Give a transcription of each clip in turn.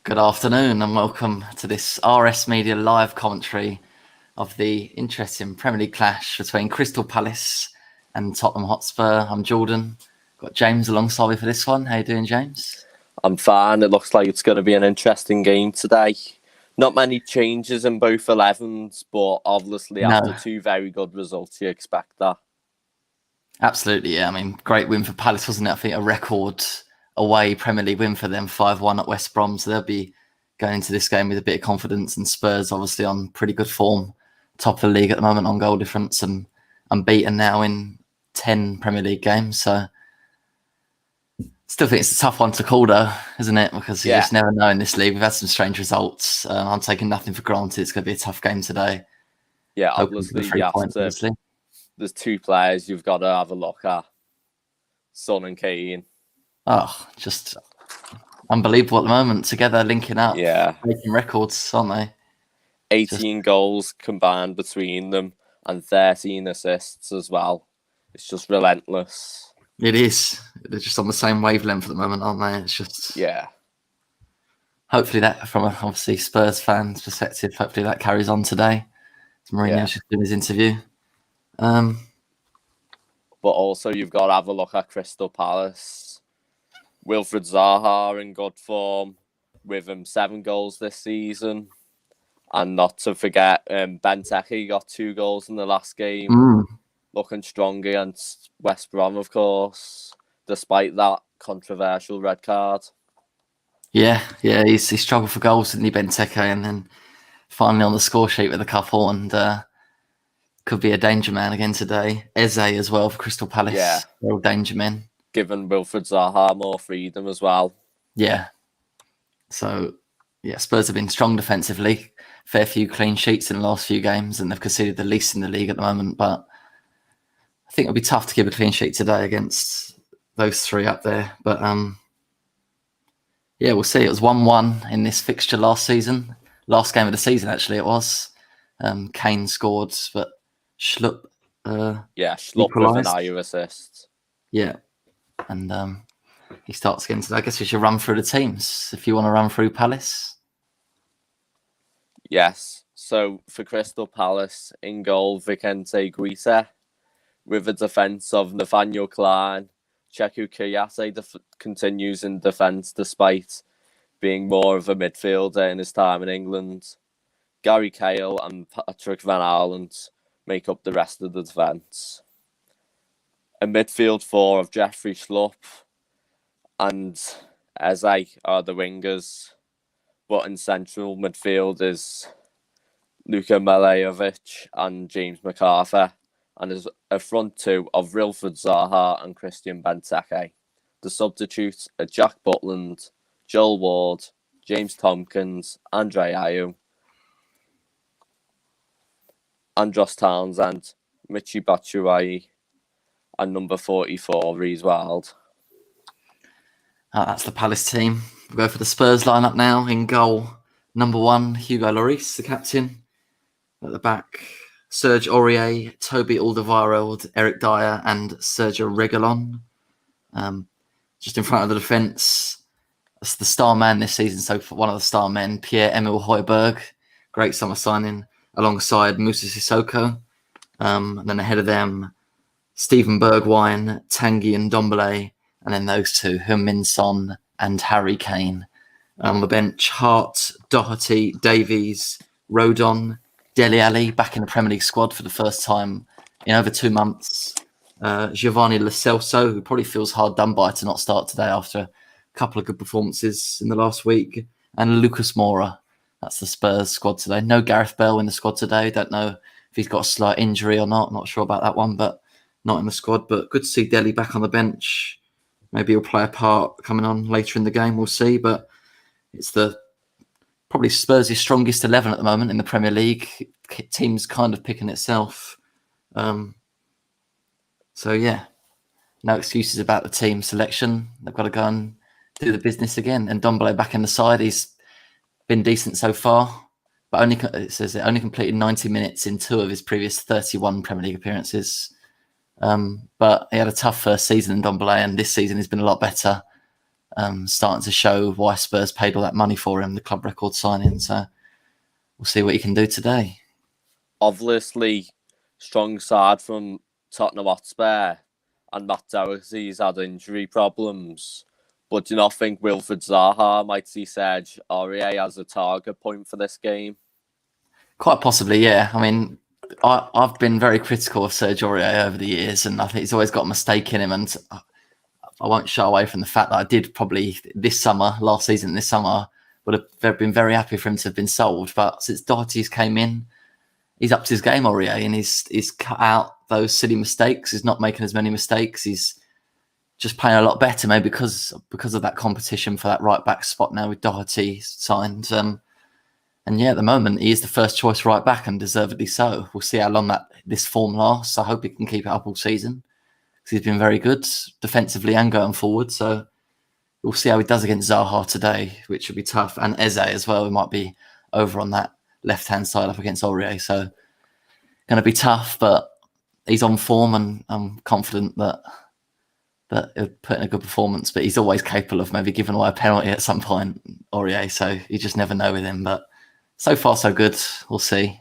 Good afternoon and welcome to this RS Media live commentary of the interesting Premier League clash between Crystal Palace and Tottenham Hotspur. I'm Jordan. Got James alongside me for this one. How you doing, James? I'm fine. It looks like it's going to be an interesting game today. Not many changes in both 11s, but obviously after two very good results, you expect that. Absolutely, yeah. I mean, great win for Palace, wasn't it? I think a record away Premier League win for them, 5-1 at West Brom. So they'll be going into this game with a bit of confidence. And Spurs obviously on pretty good form, top of the league at the moment on goal difference and unbeaten now in 10 Premier League games. So still think it's a tough one to call though, isn't it? Because you just never know in this league. We've had some strange results. I'm taking nothing for granted. It's going to be a tough game today. Yeah, obviously you have to. There's two players you've got to have a look at. Son and Kane. Oh, just unbelievable at the moment. Together, linking up, making records, aren't they? 18 goals combined between them and 13 assists as well. It's just relentless. It is. They're just on the same wavelength at the moment, aren't they? It's just Hopefully that, from obviously Spurs fans' perspective, hopefully that carries on today. Mourinho's just doing his interview. But also you've got to have a look at Crystal Palace. Wilfried Zaha in good form, with him 7 goals this season. And not to forget, Benteke got 2 goals in the last game. Looking strong against West Brom, of course, despite that controversial red card. Yeah, he struggled for goals, didn't he, Benteke? And then finally on the score sheet with a couple, and could be a danger man again today. Eze as well for Crystal Palace. Yeah. They're all danger men. Giving Wilfried Zaha more freedom as well. Yeah. So, Spurs have been strong defensively. Fair few clean sheets in the last few games, and they've conceded the least in the league at the moment. But I think it'll be tough to keep a clean sheet today against those three up there. But we'll see. It was 1-1 in this fixture last season. Last game of the season, actually, it was. Kane scored, but Schlupp Schlupp with an IU assist. Yeah. And he starts again today. I guess we should run through the teams if you want to run through Palace. Yes. So for Crystal Palace, in goal, Vicente Guita, with a defence of Nathaniel Klein. Cheku Kayate continues in defence despite being more of a midfielder in his time in England. Gary Cahill and Patrick Van Arland make up the rest of the defence. A midfield 4 of Jeffrey Schlupp and Eze are the wingers, but in central midfield is Luka Malejovic and James McArthur, and there's a front 2 of Wilfried Zaha and Christian Benteke. The substitutes are Jack Butland, Joel Ward, James Tompkins, Andre Ayew, Andros Townsend, Michy Batshuayi, and number 44, Reece Wild. That's the Palace team. We'll go for the Spurs lineup now. In goal, number 1, Hugo Lloris, the captain. At the back, Serge Aurier, Toby Alderweireld, Eric Dyer, and Sergio Reguilon. Just in front of the defence, that's the star man this season. So for one of the star men, Pierre-Emile Højbjerg, great summer signing, alongside Moussa Sissoko. And then ahead of them, Steven Bergwijn, Tanguy and Ndombele, and then those two, Heung-min Son and Harry Kane. On the bench, Hart, Doherty, Davies, Rodon, Dele Alli back in the Premier League squad for the first time in over 2 months. Giovanni Lo Celso, who probably feels hard done by to not start today after a couple of good performances in the last week. And Lucas Moura. That's the Spurs squad today. No Gareth Bale in the squad today. Don't know if he's got a slight injury or not. Not sure about that one, but not in the squad. But good to see Dele back on the bench. Maybe he'll play a part coming on later in the game. We'll see. But it's probably Spurs' strongest 11 at the moment in the Premier League. Team's kind of picking itself. No excuses about the team selection. They've got to go and do the business again. And Ndombele back in the side. He's been decent so far, but only completed 90 minutes in 2 of his previous 31 Premier League appearances. But he had a tough first season in Ndombele, and this season he's been a lot better. starting to show why Spurs paid all that money for him, the club record signing. So we'll see what he can do today. Obviously, strong side from Tottenham Hotspur, and Matt Doherty's had injury problems. But do you not think Wilfred Zaha might see Serge Aurier as a target point for this game? Quite possibly, yeah. I mean, I've been very critical of Serge Aurier over the years, and I think he's always got a mistake in him. And I won't shy away from the fact that I did probably this summer, would have been very happy for him to have been sold. But since Doherty's came in, he's upped his game, Aurier, and he's cut out those silly mistakes. He's not making as many mistakes. He's just playing a lot better, maybe because of that competition for that right back spot now with Doherty signed. And yeah, at the moment he is the first choice right back, and deservedly so. We'll see how long this form lasts. I hope he can keep it up all season because he's been very good defensively and going forward. So we'll see how he does against Zaha today, which will be tough. And Eze as well, he might be over on that left-hand side up against Aurier. So going to be tough, but he's on form, and I'm confident that he'll put in a good performance. But he's always capable of maybe giving away a penalty at some point, Aurier. So you just never know with him. But so far, so good. We'll see.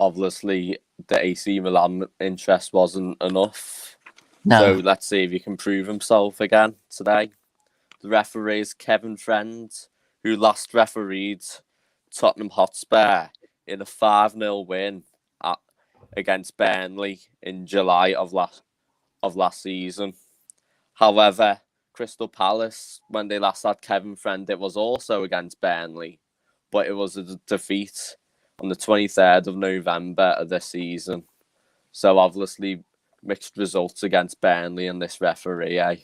Obviously, the AC Milan interest wasn't enough. No. So let's see if he can prove himself again today. The referee is Kevin Friend, who last refereed Tottenham Hotspur in a 5-0 win against Burnley in July of last season. However, Crystal Palace, when they last had Kevin Friend, it was also against Burnley, but it was a defeat on the 23rd of November of this season. So obviously mixed results against Burnley and this referee, eh?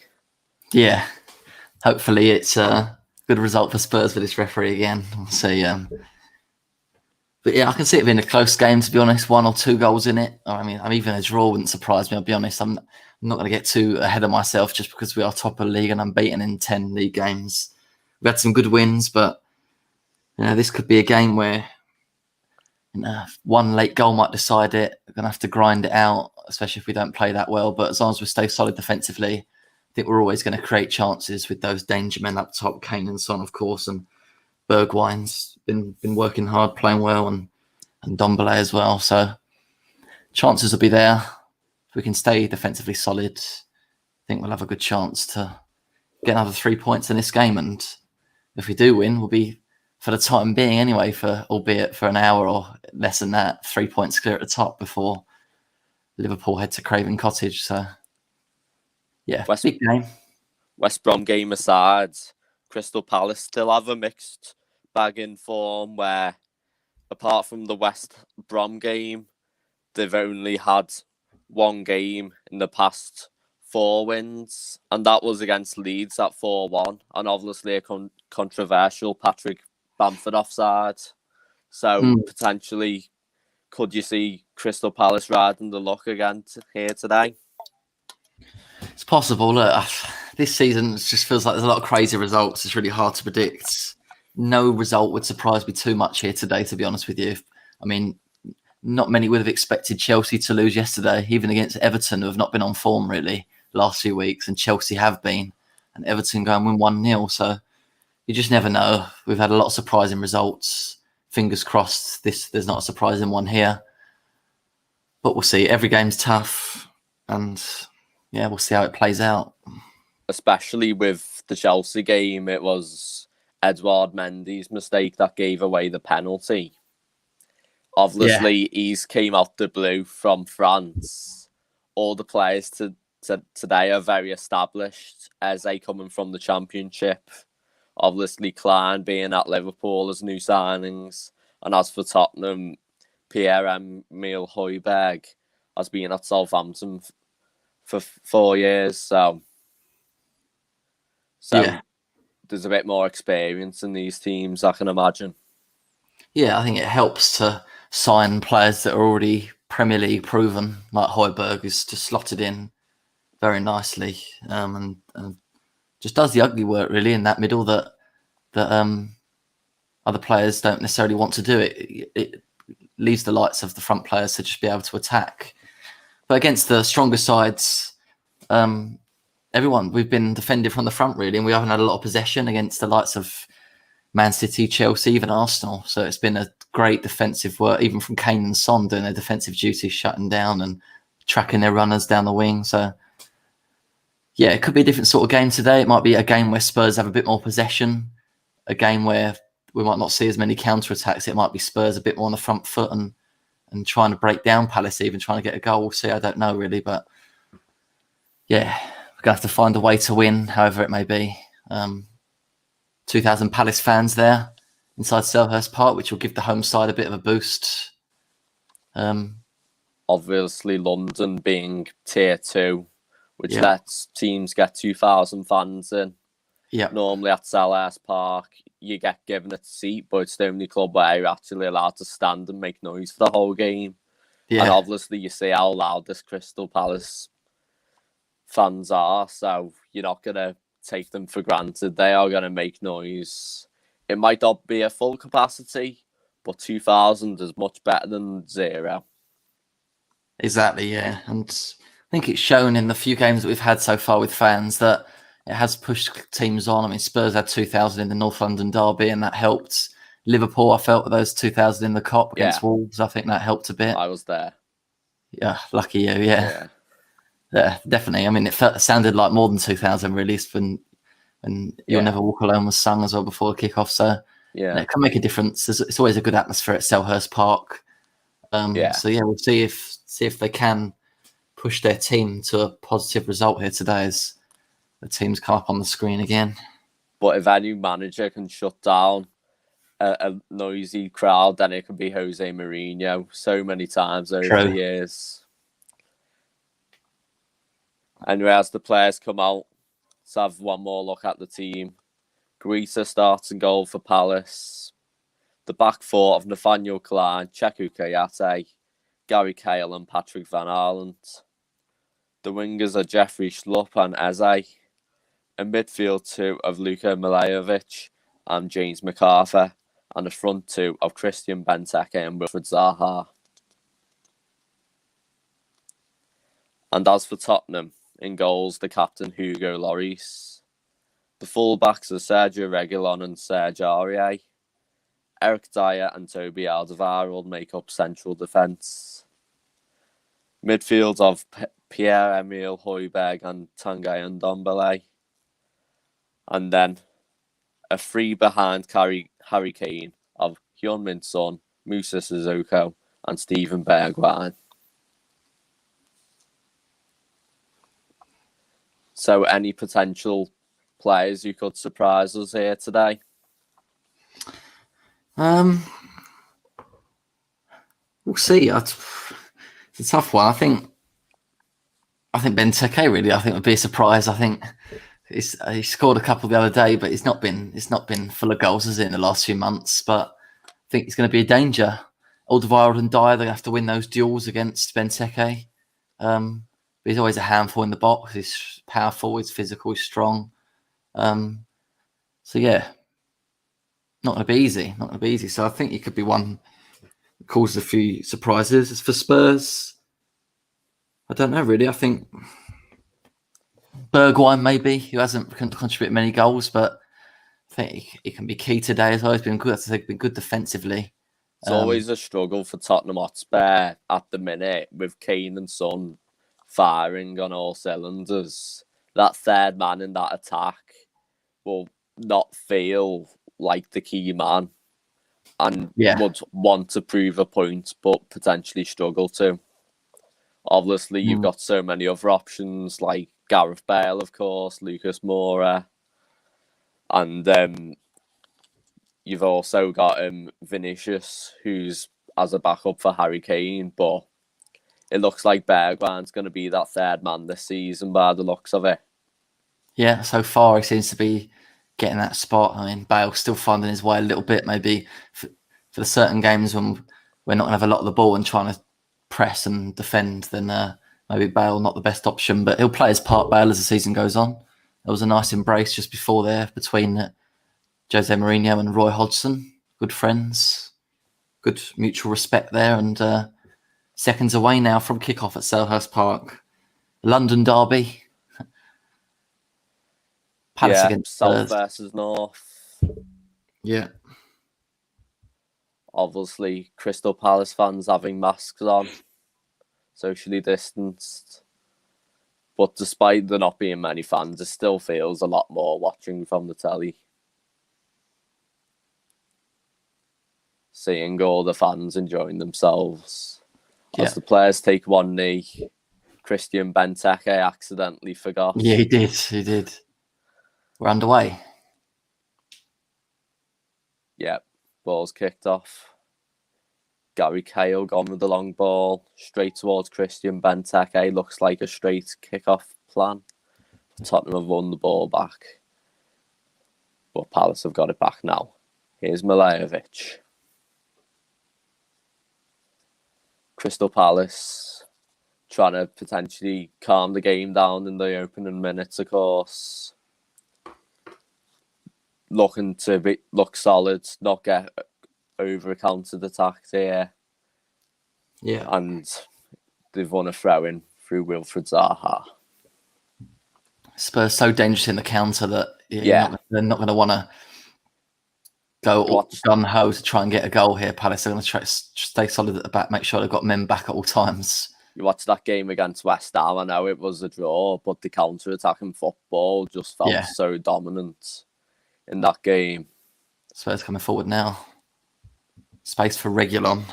Yeah. Hopefully it's a good result for Spurs with this referee again. We'll see. But yeah, I can see it being a close game, to be honest. 1 or 2 goals in it. I mean, even a draw wouldn't surprise me, I'll be honest. I'm not going to get too ahead of myself just because we are top of the league and unbeaten in 10 league games. We've had some good wins, but this could be a game where one late goal might decide it. We're going to have to grind it out, especially if we don't play that well. But as long as we stay solid defensively, I think we're always going to create chances with those danger men up top, Kane and Son, of course, and Bergwijn's been working hard, playing well, and Dombele as well. So chances will be there. If we can stay defensively solid, I think we'll have a good chance to get another 3 points in this game. And if we do win, we'll be, for the time being anyway, albeit for an hour or less than that, 3 points clear at the top before Liverpool head to Craven Cottage. So yeah, big game. West Brom game aside, Crystal Palace still have a mixed bag in form where, apart from the West Brom game, they've only had one game in the past 4 wins, and that was against Leeds at 4-1, and obviously a controversial Patrick Bamford offside. So potentially, could you see Crystal Palace riding the luck again here today? It's possible. Look, this season it just feels like there's a lot of crazy results. It's really hard to predict. No result would surprise me too much here today, to be honest with you. I mean, not many would have expected Chelsea to lose yesterday, even against Everton, who have not been on form really last few weeks, and Chelsea have been, and Everton go and win 1-0. So you just never know. We've had a lot of surprising results. Fingers crossed there's not a surprising one here. But we'll see. Every game's tough, and yeah, we'll see how it plays out. Especially with the Chelsea game, it was Edouard Mendy's mistake that gave away the penalty. Obviously, he's came out the blue from France. All the players today are very established, as they coming from the Championship. Obviously, Klein being at Liverpool as new signings. And as for Tottenham, Pierre-Emile Højbjerg has been at Southampton for 4 years. So yeah, there's a bit more experience in these teams, I can imagine. Yeah, I think it helps to sign players that are already Premier League proven, like Højbjerg, who's just slotted in very nicely, and just does the ugly work really in that middle that other players don't necessarily want to do. It leaves the lights of the front players to just be able to attack. But against the stronger sides, everyone, we've been defending from the front really, and we haven't had a lot of possession against the likes of Man City, Chelsea, even Arsenal. So it's been a great defensive work, even from Kane and Son doing their defensive duties, shutting down and tracking their runners down the wing. So yeah, it could be a different sort of game today. It might be a game where Spurs have a bit more possession, a game where we might not see as many counter-attacks. It might be Spurs a bit more on the front foot and trying to break down Palace, even trying to get a goal. We'll see. I don't know really, but yeah, we're going to have to find a way to win, however it may be. 2,000 Palace fans there inside Selhurst Park, which will give the home side a bit of a boost. Obviously, London being tier 2, which lets teams get 2,000 fans in. Yeah. Normally at Selhurst Park, you get given a seat, but it's the only club where you're actually allowed to stand and make noise for the whole game. Yeah. And obviously, you see how loud this Crystal Palace fans are, so you're not going to take them for granted. They are going to make noise. It might not be a full capacity, but 2,000 is much better than 0. Exactly, yeah. And I think it's shown in the few games that we've had so far with fans that it has pushed teams on. I mean, Spurs had 2,000 in the North London derby, and that helped. Liverpool, I felt, with those 2,000 in the Cop against Wolves. I think that helped a bit. I was there. Yeah, lucky you, yeah. Yeah, definitely. I mean, it sounded like more than 2,000 released when You'll Never Walk Alone was sung as well before the kickoff. So yeah, it can make a difference. It's always a good atmosphere at Selhurst Park. So yeah, we'll see if they can push their team to a positive result here today as the teams come up on the screen again. But if any manager can shut down a noisy crowd, then it can be Jose Mourinho so many times over the years. Anyway, as the players come out, let's have one more look at the team. Guisa starts in goal for Palace. The back four of Nathaniel Klein, Cheku Kayate, Gary Cahill and Patrick Van Arlant. The wingers are Jeffrey Schlupp and Eze. A midfield 2 of Luka Milajovic and James McArthur. And a front 2 of Christian Benteke and Wilfred Zaha. And as for Tottenham, in goals, the captain Hugo Lloris. The full-backs are Sergio Reguilon and Serge Aurier. Eric Dyer and Toby Alderweireld make up central defence. Midfield of Pierre-Emile Højbjerg and Tanguy Ndombele. And then a three behind Harry Kane of Heung-min Son, Musa Sissoko and Steven Bergwijn. So any potential players who could surprise us here today? We'll see. It's a tough one. I think Benteke really. I think would be a surprise. I think he scored a couple the other day, but it's not been full of goals, has it, in the last few months? But I think it's going to be a danger. Alderweireld and Dyer, they have to win those duels against Benteke. But he's always a handful in the box. He's powerful. He's physical. He's strong. So yeah, not going to be easy. Not going to be easy. So I think he could be one that causes a few surprises. As for Spurs, I don't know really. I think Bergwijn maybe, who hasn't contributed many goals, but I think he can be key today as well. He's been good. I think been good defensively. It's always a struggle for Tottenham Hotspur at the minute with Kane and Son firing on all cylinders. That third man in that attack will not feel like the key man and would want to prove a point but potentially struggle to. Obviously, you've got so many other options like Gareth Bale, of course, Lucas Moura, and you've also got Vinicius, who's as a backup for Harry Kane, but it looks like Bergwijn's going to be that third man this season by the looks of it. Yeah, so far he seems to be getting that spot. I mean, Bale's still finding his way a little bit, maybe for the certain games when we're not going to have a lot of the ball and trying to press and defend, then maybe Bale not the best option, but he'll play his part, Bale, as the season goes on. There was a nice embrace just before there between Jose Mourinho and Roy Hodgson. Good friends, good mutual respect there, and seconds away now from kickoff at Selhurst Park. London derby. Palace against South Spurs. versus North. Yeah. Obviously, Crystal Palace fans having masks on, socially distanced. But despite there not being many fans, it still feels a lot more watching from the telly. Seeing all the fans enjoying themselves. Yeah. As the players take one knee, Christian Benteke accidentally forgot. Yeah, he did. He did. We're underway. Yep, ball's kicked off. Gary Cahill gone with the long ball straight towards Christian Benteke. Looks like a straight kick-off plan. Tottenham have won the ball back, but Palace have got it back now. Here's Milivojevic. Crystal Palace trying to potentially calm the game down in the opening minutes, of course. Looking to look solid, not get over countered attacked here. Yeah. And they've won a throw-in through Wilfred Zaha. Spurs so dangerous in the counter that they're not going to want to go gun-ho to try and get a goal here. Palace are going to try to stay solid at the back, make sure they've got men back at all times. You watched that game against West Ham, I know it was a draw, but the counter-attacking football just felt so dominant in that game. Spurs coming forward now. Space for Reguilon.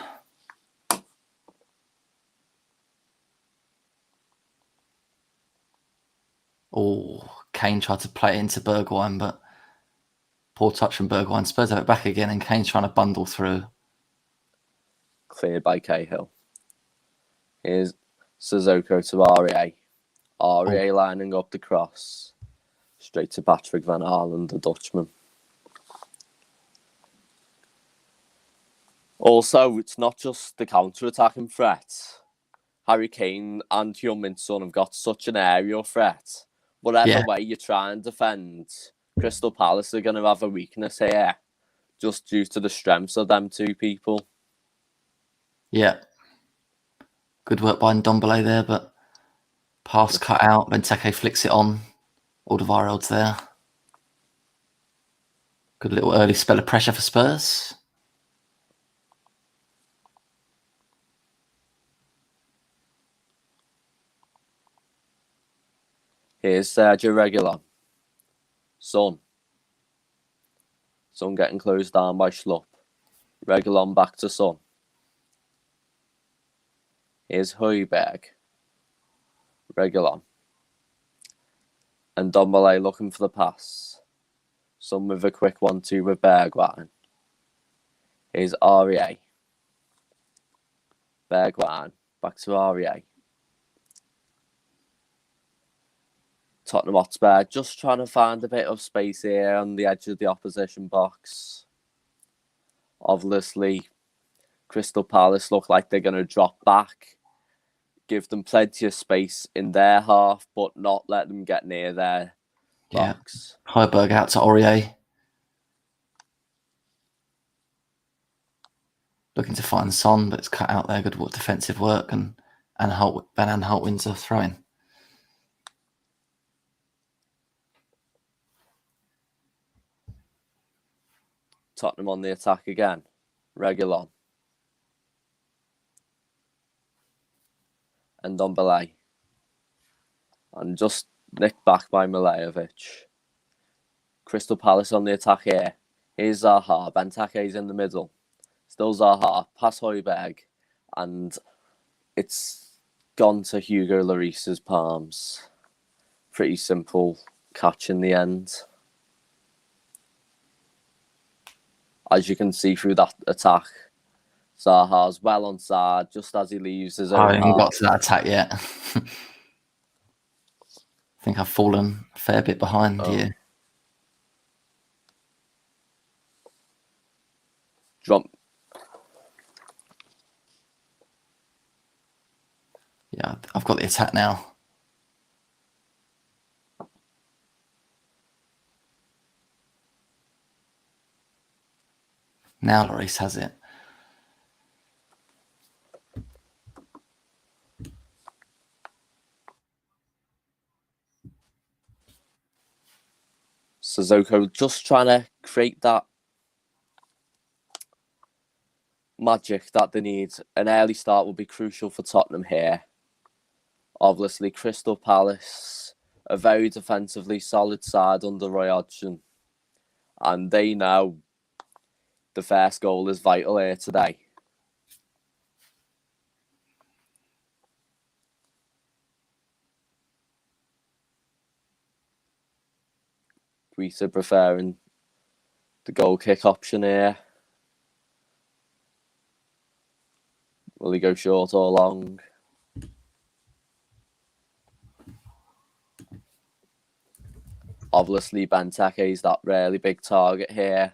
Oh, Kane tried to play it into Bergwijn, but poor touch from Bergwijn. Spurs have it back again, and Kane's trying to bundle through. Cleared by Cahill. Here's Sissoko to Aurier. Aurier lining up the cross. Straight to Patrick Van Haaland, the Dutchman. Also, it's not just the counter-attacking threat. Harry Kane and Heung-min Son have got such an aerial threat. Whatever way you try and defend, Crystal Palace are going to have a weakness here, just due to the strengths of them two people. Yeah. Good work by Ndombele there, but pass cut out. Benteke flicks it on. Alderweireld's there. Good little early spell of pressure for Spurs. Here's Sergio Reguilon. Son getting closed down by Schlupp. Reguilon back to Son. Here's Højbjerg. Reguilon. And Ndombele looking for the pass. Son with a quick 1-2 with Bergwijn. Here's Aurier. Bergwijn. Back to Aurier. Tottenham Hotspur just trying to find a bit of space here on the edge of the opposition box. Obviously, Crystal Palace look like they're going to drop back, give them plenty of space in their half, but not let them get near their box. Højbjerg out to Aurier. Looking to find Son, but it's cut out there. Good defensive work, and Van Aanholt wins a throw-in. Tottenham on the attack again. Reguilon. And Ndombele. And just nicked back by Milivojevic. Crystal Palace on the attack here. Here's Zaha. Benteke's in the middle. Still Zaha. Pass Højbjerg. And it's gone to Hugo Lloris's palms. Pretty simple catch in the end. As you can see through that attack, Zaha's well onside just as he leaves his own I haven't half. got to that attack yet. I think I've fallen a fair bit behind you. Drop. Yeah, I've got the attack now. Now Lloris has it. Sissoko just trying to create that magic that they need. An early start will be crucial for Tottenham here. Obviously, Crystal Palace, a very defensively solid side under Roy Hodgson, and they know the first goal is vital here today. Greaser preferring the goal kick option here. Will he go short or long? Obviously, Benteke is that really big target here,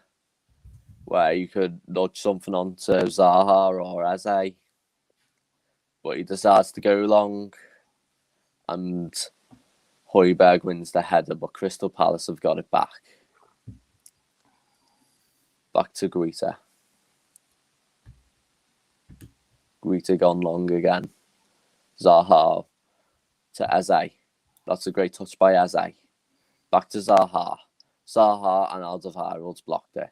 where you could nudge something onto Zaha or Eze, but he decides to go long, and Højbjerg wins the header, but Crystal Palace have got it back. Back to Guita. Guita gone long again. Zaha to Eze. That's a great touch by Eze. Back to Zaha. Zaha and Alderweireld's blocked it.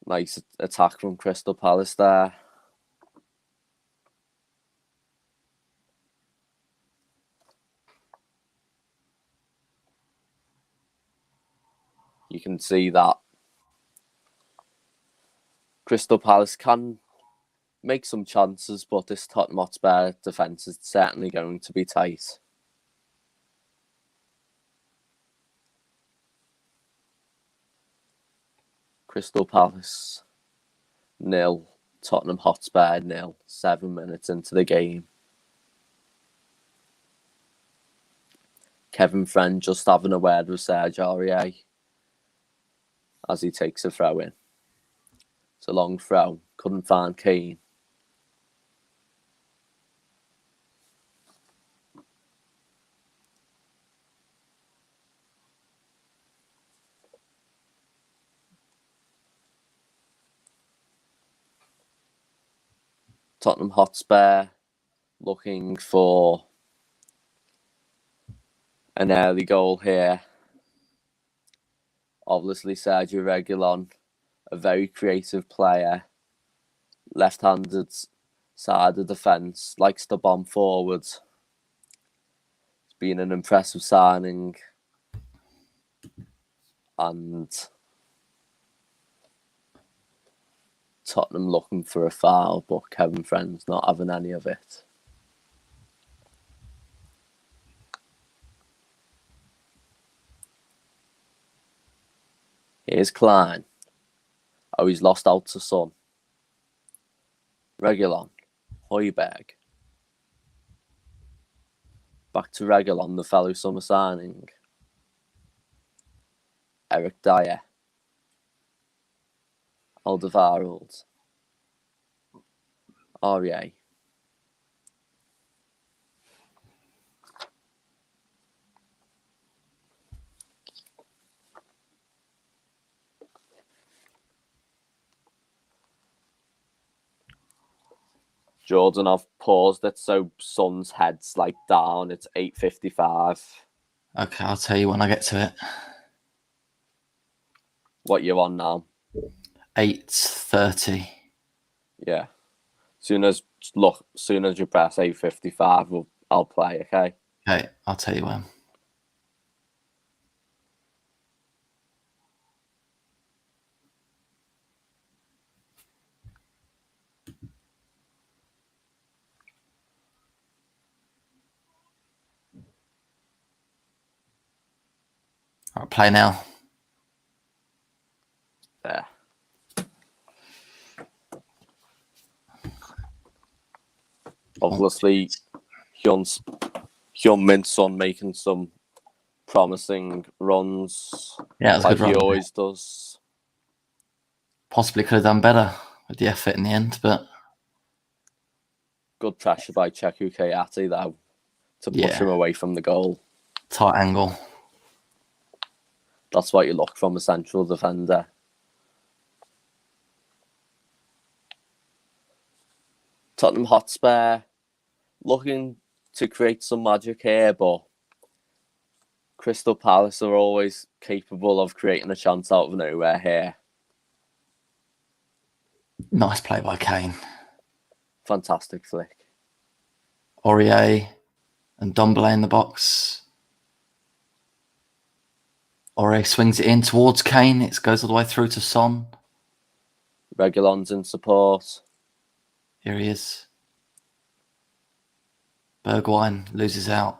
Nice attack from Crystal Palace there. You can see that Crystal Palace can make some chances, but this Tottenham Hotspur defence is certainly going to be tight. Crystal Palace 0, Tottenham Hotspur 0, 7 minutes into the game. Kevin Friend just having a word with Serge Aurier as he takes a throw in. It's a long throw, couldn't find Kane. Tottenham Hotspur looking for an early goal here. Obviously, Sergio Reguilon, a very creative player, left-handed side of defence, likes to bomb forward. It's been an impressive signing, and Tottenham looking for a foul, but Kevin Friend's not having any of it. Here's Klein. Oh, he's lost out to Son. Reguilon. Højbjerg. Back to Reguilon, the fellow summer signing. Eric Dyer. Alderweireld. Aurier. Jordan, I've paused it so Son's head's like down. It's 8:55. Okay, I'll tell you when I get to it. What you on now? 8:30. Yeah. Soon as you press 8:55, I'll play. Okay. Okay, I'll tell you when. All right, play now. There. Obviously, Hyun-Min Son making some promising runs. Yeah, it was a like good run. He always does. Possibly could have done better with the effort in the end, but Good pressure by Cheku Kayati, though, to push him away from the goal. Tight angle. That's what you look from a central defender. Tottenham Hotspur looking to create some magic here, but Crystal Palace are always capable of creating a chance out of nowhere here. Nice play by Kane. Fantastic flick. Aurier and Dombele in the box. Aurier swings it in towards Kane. It goes all the way through to Son. Reguilon's in support. Here he is. Bergwijn loses out.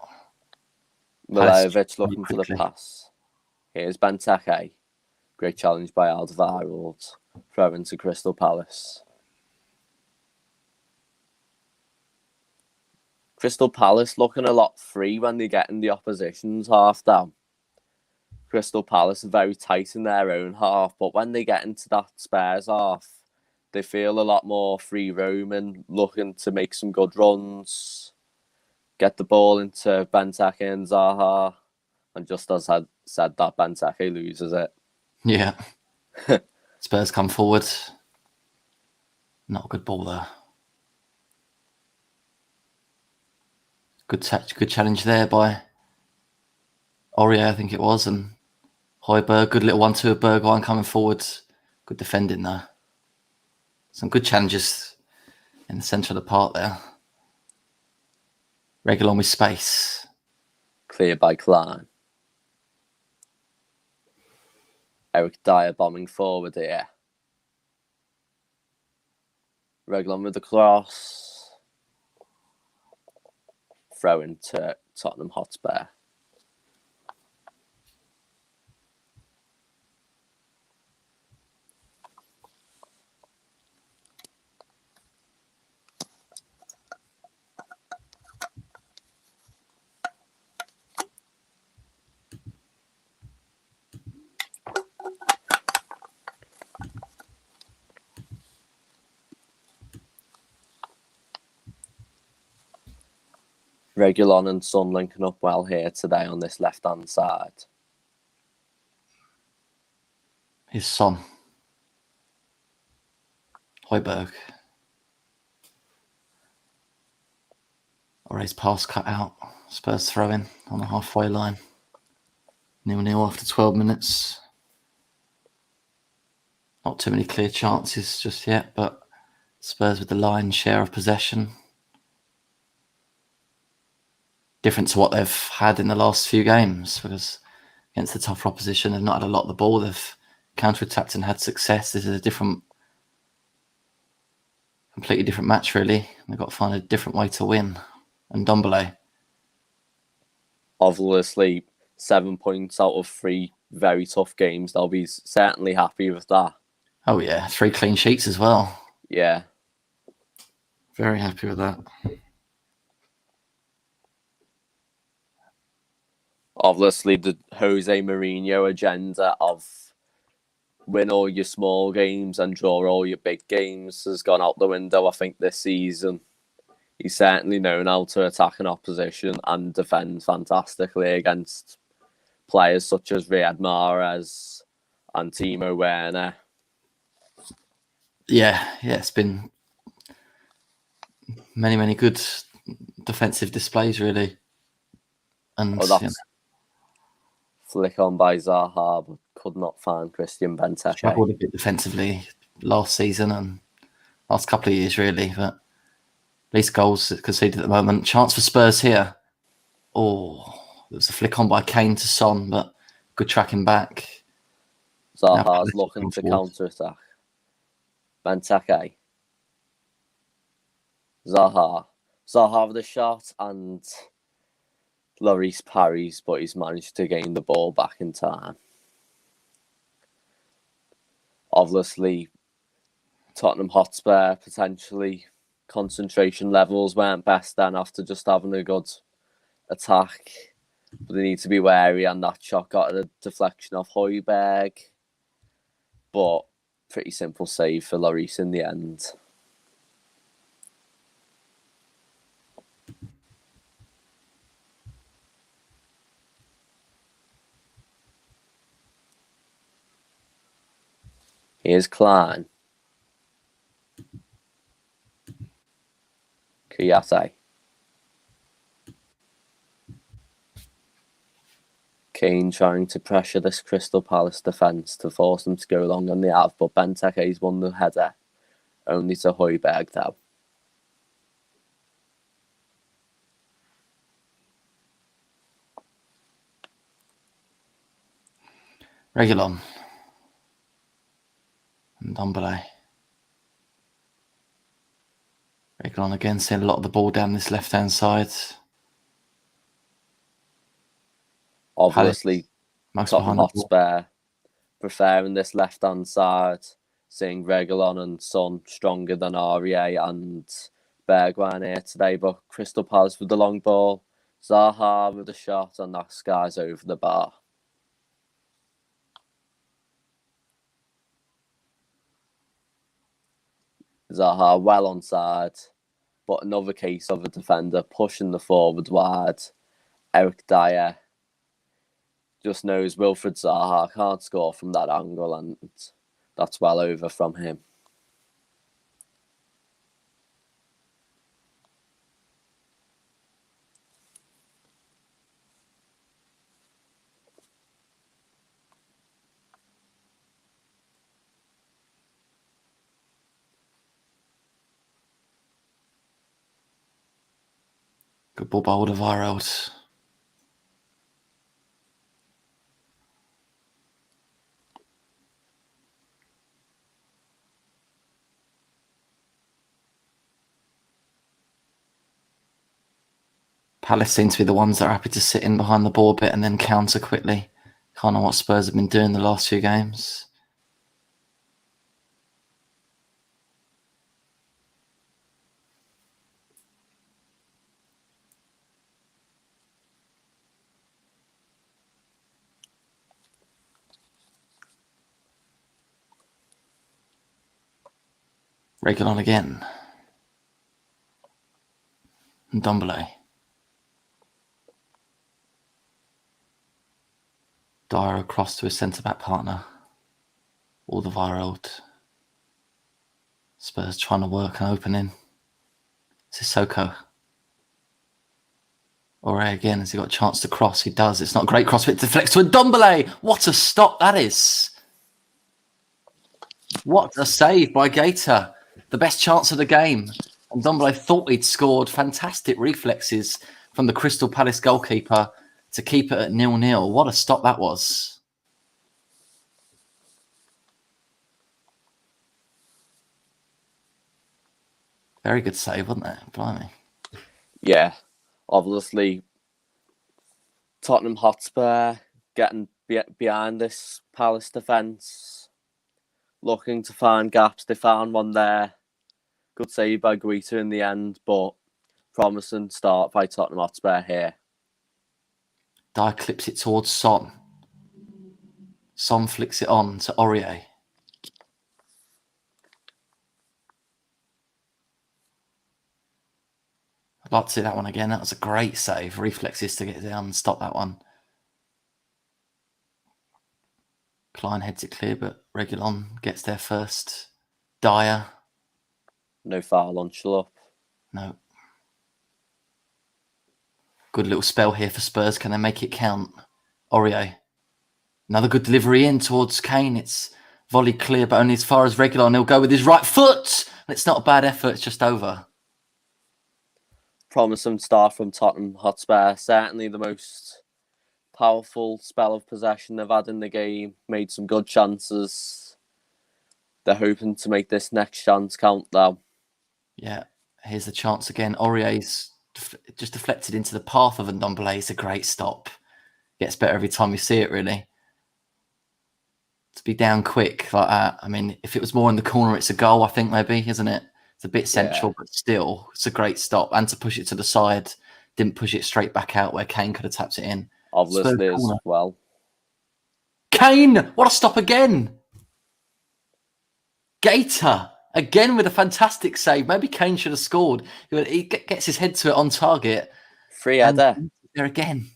Milojevic looking for the pass. Here's Benteke. Great challenge by Alderweireld. Throw into Crystal Palace. Crystal Palace looking a lot free when they get in the opposition's half down. Crystal Palace are very tight in their own half, but when they get into that Spurs half, they feel a lot more free roaming, looking to make some good runs, get the ball into Benteke and Zaha, and just as I said that, Benteke loses it. Yeah. Spurs come forward. Not a good ball there. Good challenge there by Aurier, I think it was, and Hojbjerg. Good little 1-2 of Bergwijn coming forward. Good defending there. Some good challenges in the centre of the park there. Reguilon with space. Cleared by Klein. Eric Dyer bombing forward here. Reguilon with the cross. Throw into Tottenham Hotspur. Reguilon and Son linking up well here today on this left-hand side. His Son. Hojbjerg. Aurier's pass cut out. Spurs throw in on the halfway line. 0-0 after 12 minutes. Not too many clear chances just yet, but Spurs with the lion's share of possession. Different to what they've had in the last few games, because against the tougher opposition, they've not had a lot of the ball. They've counter-attacked and had success. This is a completely different match, really. They've got to find a different way to win. And Dombele. Obviously, 7 points out of 3 very tough games. They'll be certainly happy with that. Oh, yeah. 3 clean sheets as well. Yeah. Very happy with that. Obviously, the Jose Mourinho agenda of win all your small games and draw all your big games has gone out the window, I think, this season. He's certainly known how to attack an opposition and defend fantastically against players such as Riyad Mahrez and Timo Werner. Yeah, it's been many good defensive displays, really. And flick on by Zaha, but could not find Christian Benteke. Struggled a bit defensively last season and last couple of years, really, but least goals conceded at the moment. Chance for Spurs here. Oh, there was a flick on by Kane to Son, but good tracking back. Zaha's looking to counter-attack. Benteke. Zaha with a shot, and Lloris parries, but he's managed to gain the ball back in time. Obviously, Tottenham Hotspur potentially concentration levels weren't best then after just having a good attack, but they need to be wary, and that shot got a deflection off Hojbjerg, but pretty simple save for Lloris in the end. Here's Klein. Kouyaté. Kane trying to pressure this Crystal Palace defence to force them to go long on the out, but Benteke's won the header, only to Højbjerg though. Reguilon. And Ndombele. Reguilon again seeing a lot of the ball down this left-hand side. Obviously, Most Tottenham behind the ball. Hotspur preferring this left-hand side, seeing Reguilon and Son stronger than Aurier and Bergwijn here today, but Crystal Palace with the long ball, Zaha with a shot, and that guy's over the bar. Zaha well onside, but another case of a defender pushing the forward wide. Eric Dyer just knows Wilfried Zaha can't score from that angle, and that's well over from him. Good ball by Alderweireld. Palace seem to be the ones that are happy to sit in behind the ball a bit and then counter quickly. Can't know what Spurs have been doing the last few games. Reguilon again. And Ndombele. Dyer across to his centre-back partner. Alderweireld. Spurs trying to work an opening. Sissoko. Aurier again, has he got a chance to cross? He does. It's not a great cross, but it deflects to Ndombele. What a stop that is. What a save by Gator. The best chance of the game. And Ndombele thought he'd scored. Fantastic reflexes from the Crystal Palace goalkeeper to keep it at 0-0. What a stop that was. Very good save, wasn't it? Blimey. Yeah, obviously, Tottenham Hotspur getting behind this Palace defence, looking to find gaps. They found one there. Good save by Guita in the end, but promising start by Tottenham Hotspur here. Dyer clips it towards Son. Son flicks it on to Aurier. I'd like to see that one again. That was a great save. Reflexes to get down and stop that one. Klein heads it clear, but Reguilon gets there first. Dyer. No foul on Schlupp. No. Good little spell here for Spurs. Can they make it count? Aurier. Another good delivery in towards Kane. It's volley clear, but only as far as Reguilon. He'll go with his right foot. It's not a bad effort. It's just over. Promising start from Tottenham Hotspur. Certainly the most powerful spell of possession they've had in the game. Made some good chances. They're hoping to make this next chance count, though. Yeah, here's the chance again. Aurier's just deflected into the path of Ndombele. It's a great stop. Gets better every time you see it, really. To be down quick like that. I mean, if it was more in the corner, it's a goal, I think, maybe, isn't it? It's a bit central, but still, it's a great stop. And to push it to the side, didn't push it straight back out where Kane could have tapped it in. Obviously as well. Kane! What a stop again! Gator! Again with a fantastic save. Maybe Kane should have scored. He gets his head to it on target. Free header. There again.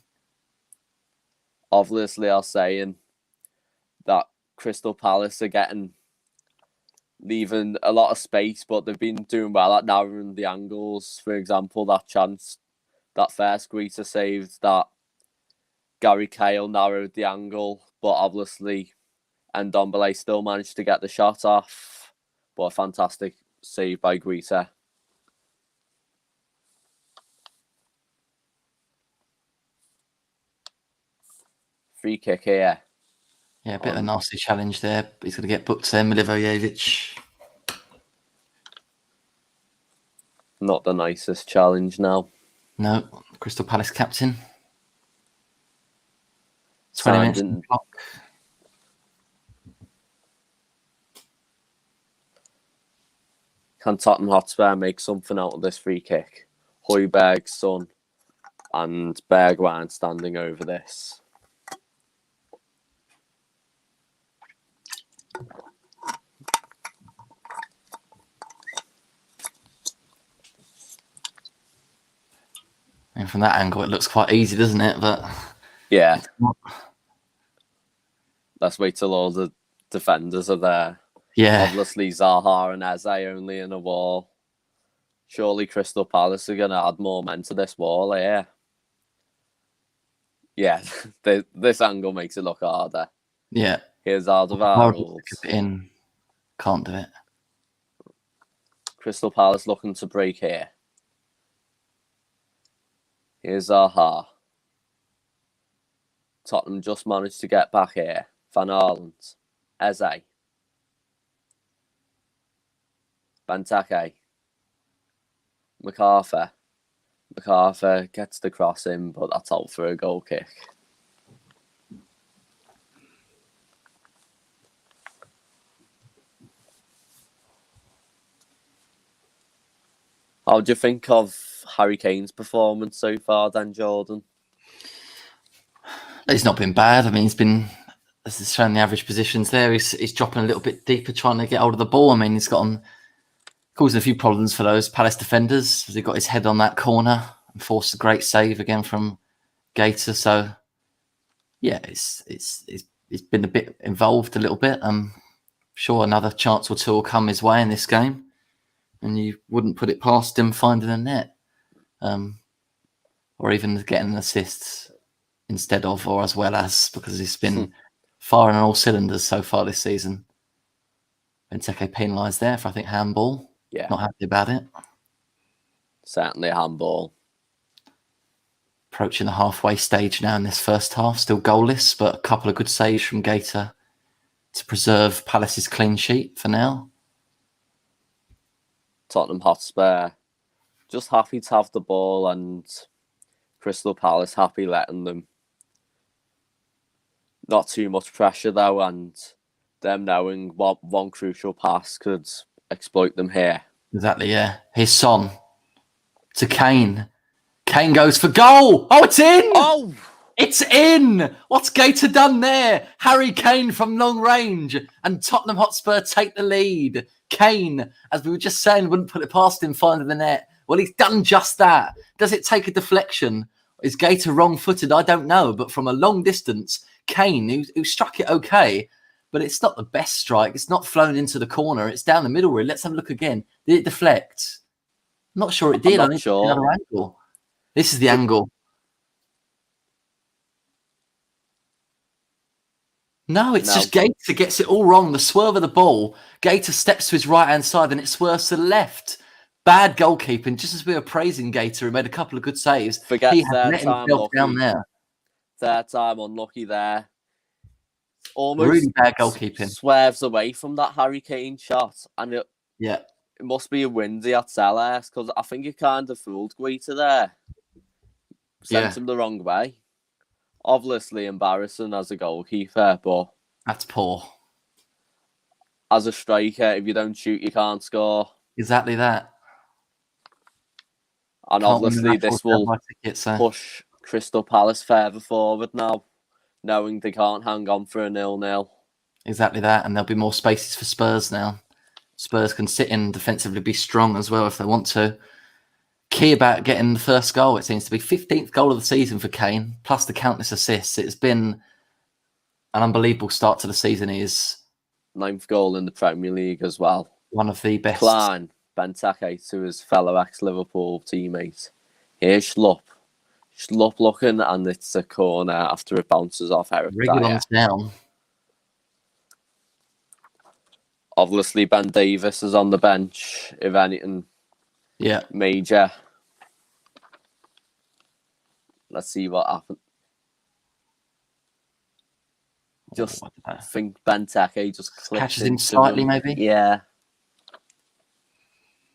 Obviously, I'm saying that Crystal Palace are leaving a lot of space, but they've been doing well at narrowing the angles. For example, that chance, that first Guita saved, that Gary Cahill narrowed the angle, but obviously Ndombele still managed to get the shot off. But a fantastic save by Guita. Free kick here. Yeah, a bit of a nasty challenge there. He's going to get booked there, Milivojevic. Not the nicest challenge now. No, Crystal Palace captain. 20 minutes on the clock. Can Tottenham Hotspur make something out of this free kick? Højbjerg's son and Bergwijn standing over this. And from that angle, it looks quite easy, doesn't it? But yeah, let's wait till all the defenders are there. Yeah, obviously Zaha and Eze only in a wall. Surely Crystal Palace are going to add more men to this wall here. Yeah, this angle makes it look harder. Yeah. Here's Alderweireld. In. Can't do it. Crystal Palace looking to break here. Here's Zaha. Tottenham just managed to get back here. Van Aerlant. Eze. Benteke. MacArthur. MacArthur gets the cross in, but that's out for a goal kick. How do you think of Harry Kane's performance so far, then, Jordan? He's not been bad. I mean, he's been, as he's shown the average positions there, he's dropping a little bit deeper, trying to get hold of the ball. I mean, he's causing a few problems for those Palace defenders. He got his head on that corner and forced a great save again from Gator. So, yeah, it's been a bit involved a little bit. I'm sure another chance or two will come his way in this game, and you wouldn't put it past him finding a net, or even getting an assist instead of, or as well as, because he's been firing on all cylinders so far this season. Benteke penalised there for, I think, handball. Yeah. Not happy about it. Certainly a handball. Approaching the halfway stage now in this first half. Still goalless, but a couple of good saves from Gator to preserve Palace's clean sheet for now. Tottenham Hotspur just happy to have the ball, and Crystal Palace happy letting them. Not too much pressure though, and them knowing what one crucial pass could exploit them here. Exactly, yeah. Here's Son to Kane. Kane goes for goal. Oh, it's in! Oh! It's in! What's Gator done there? Harry Kane from long range, and Tottenham Hotspur take the lead. Kane, as we were just saying, wouldn't put it past him finding the net. Well, he's done just that. Does it take a deflection? Is Gator wrong-footed? I don't know. But from a long distance, Kane, who struck it okay, but it's not the best strike. It's not flown into the corner. It's down the middle really. Let's have a look again. Did it deflect? I'm not sure it did. I'm I not think sure. It's another angle. This is the angle. No, it's just Gator gets it all wrong. The swerve of the ball. Gator steps to his right-hand side and it swerves to the left. Bad goalkeeping. Just as we were praising Gator, who made a couple of good saves. Forgets he had third let time himself lucky. down there. Third time unlucky there. Almost really bad goalkeeping. Swerves away from that Harry Kane shot, and it must be a windy at Sellers, because I think it kind of fooled Guita there. Sent him the wrong way. Obviously embarrassing as a goalkeeper, but that's poor. As a striker, if you don't shoot, you can't score. Exactly that. And obviously this will push Crystal Palace further forward now, knowing they can't hang on for a 0-0. Exactly that, and there'll be more spaces for Spurs now. Spurs can sit in defensively, be strong as well if they want to. Key about getting the first goal, it seems to be 15th goal of the season for Kane, plus the countless assists. It's been an unbelievable start to the season. He is 9th goal in the Premier League as well. One of the best. Klein, Benteke to his fellow ex-Liverpool teammate. Here's Schlupp. Schlupp looking, and it's a corner after it bounces off Eric Dyer. Regulon's down. Obviously, Ben Davies is on the bench, if anything Yeah. major. Let's see what happens. Just think Benteke just catches him slightly, maybe. Yeah.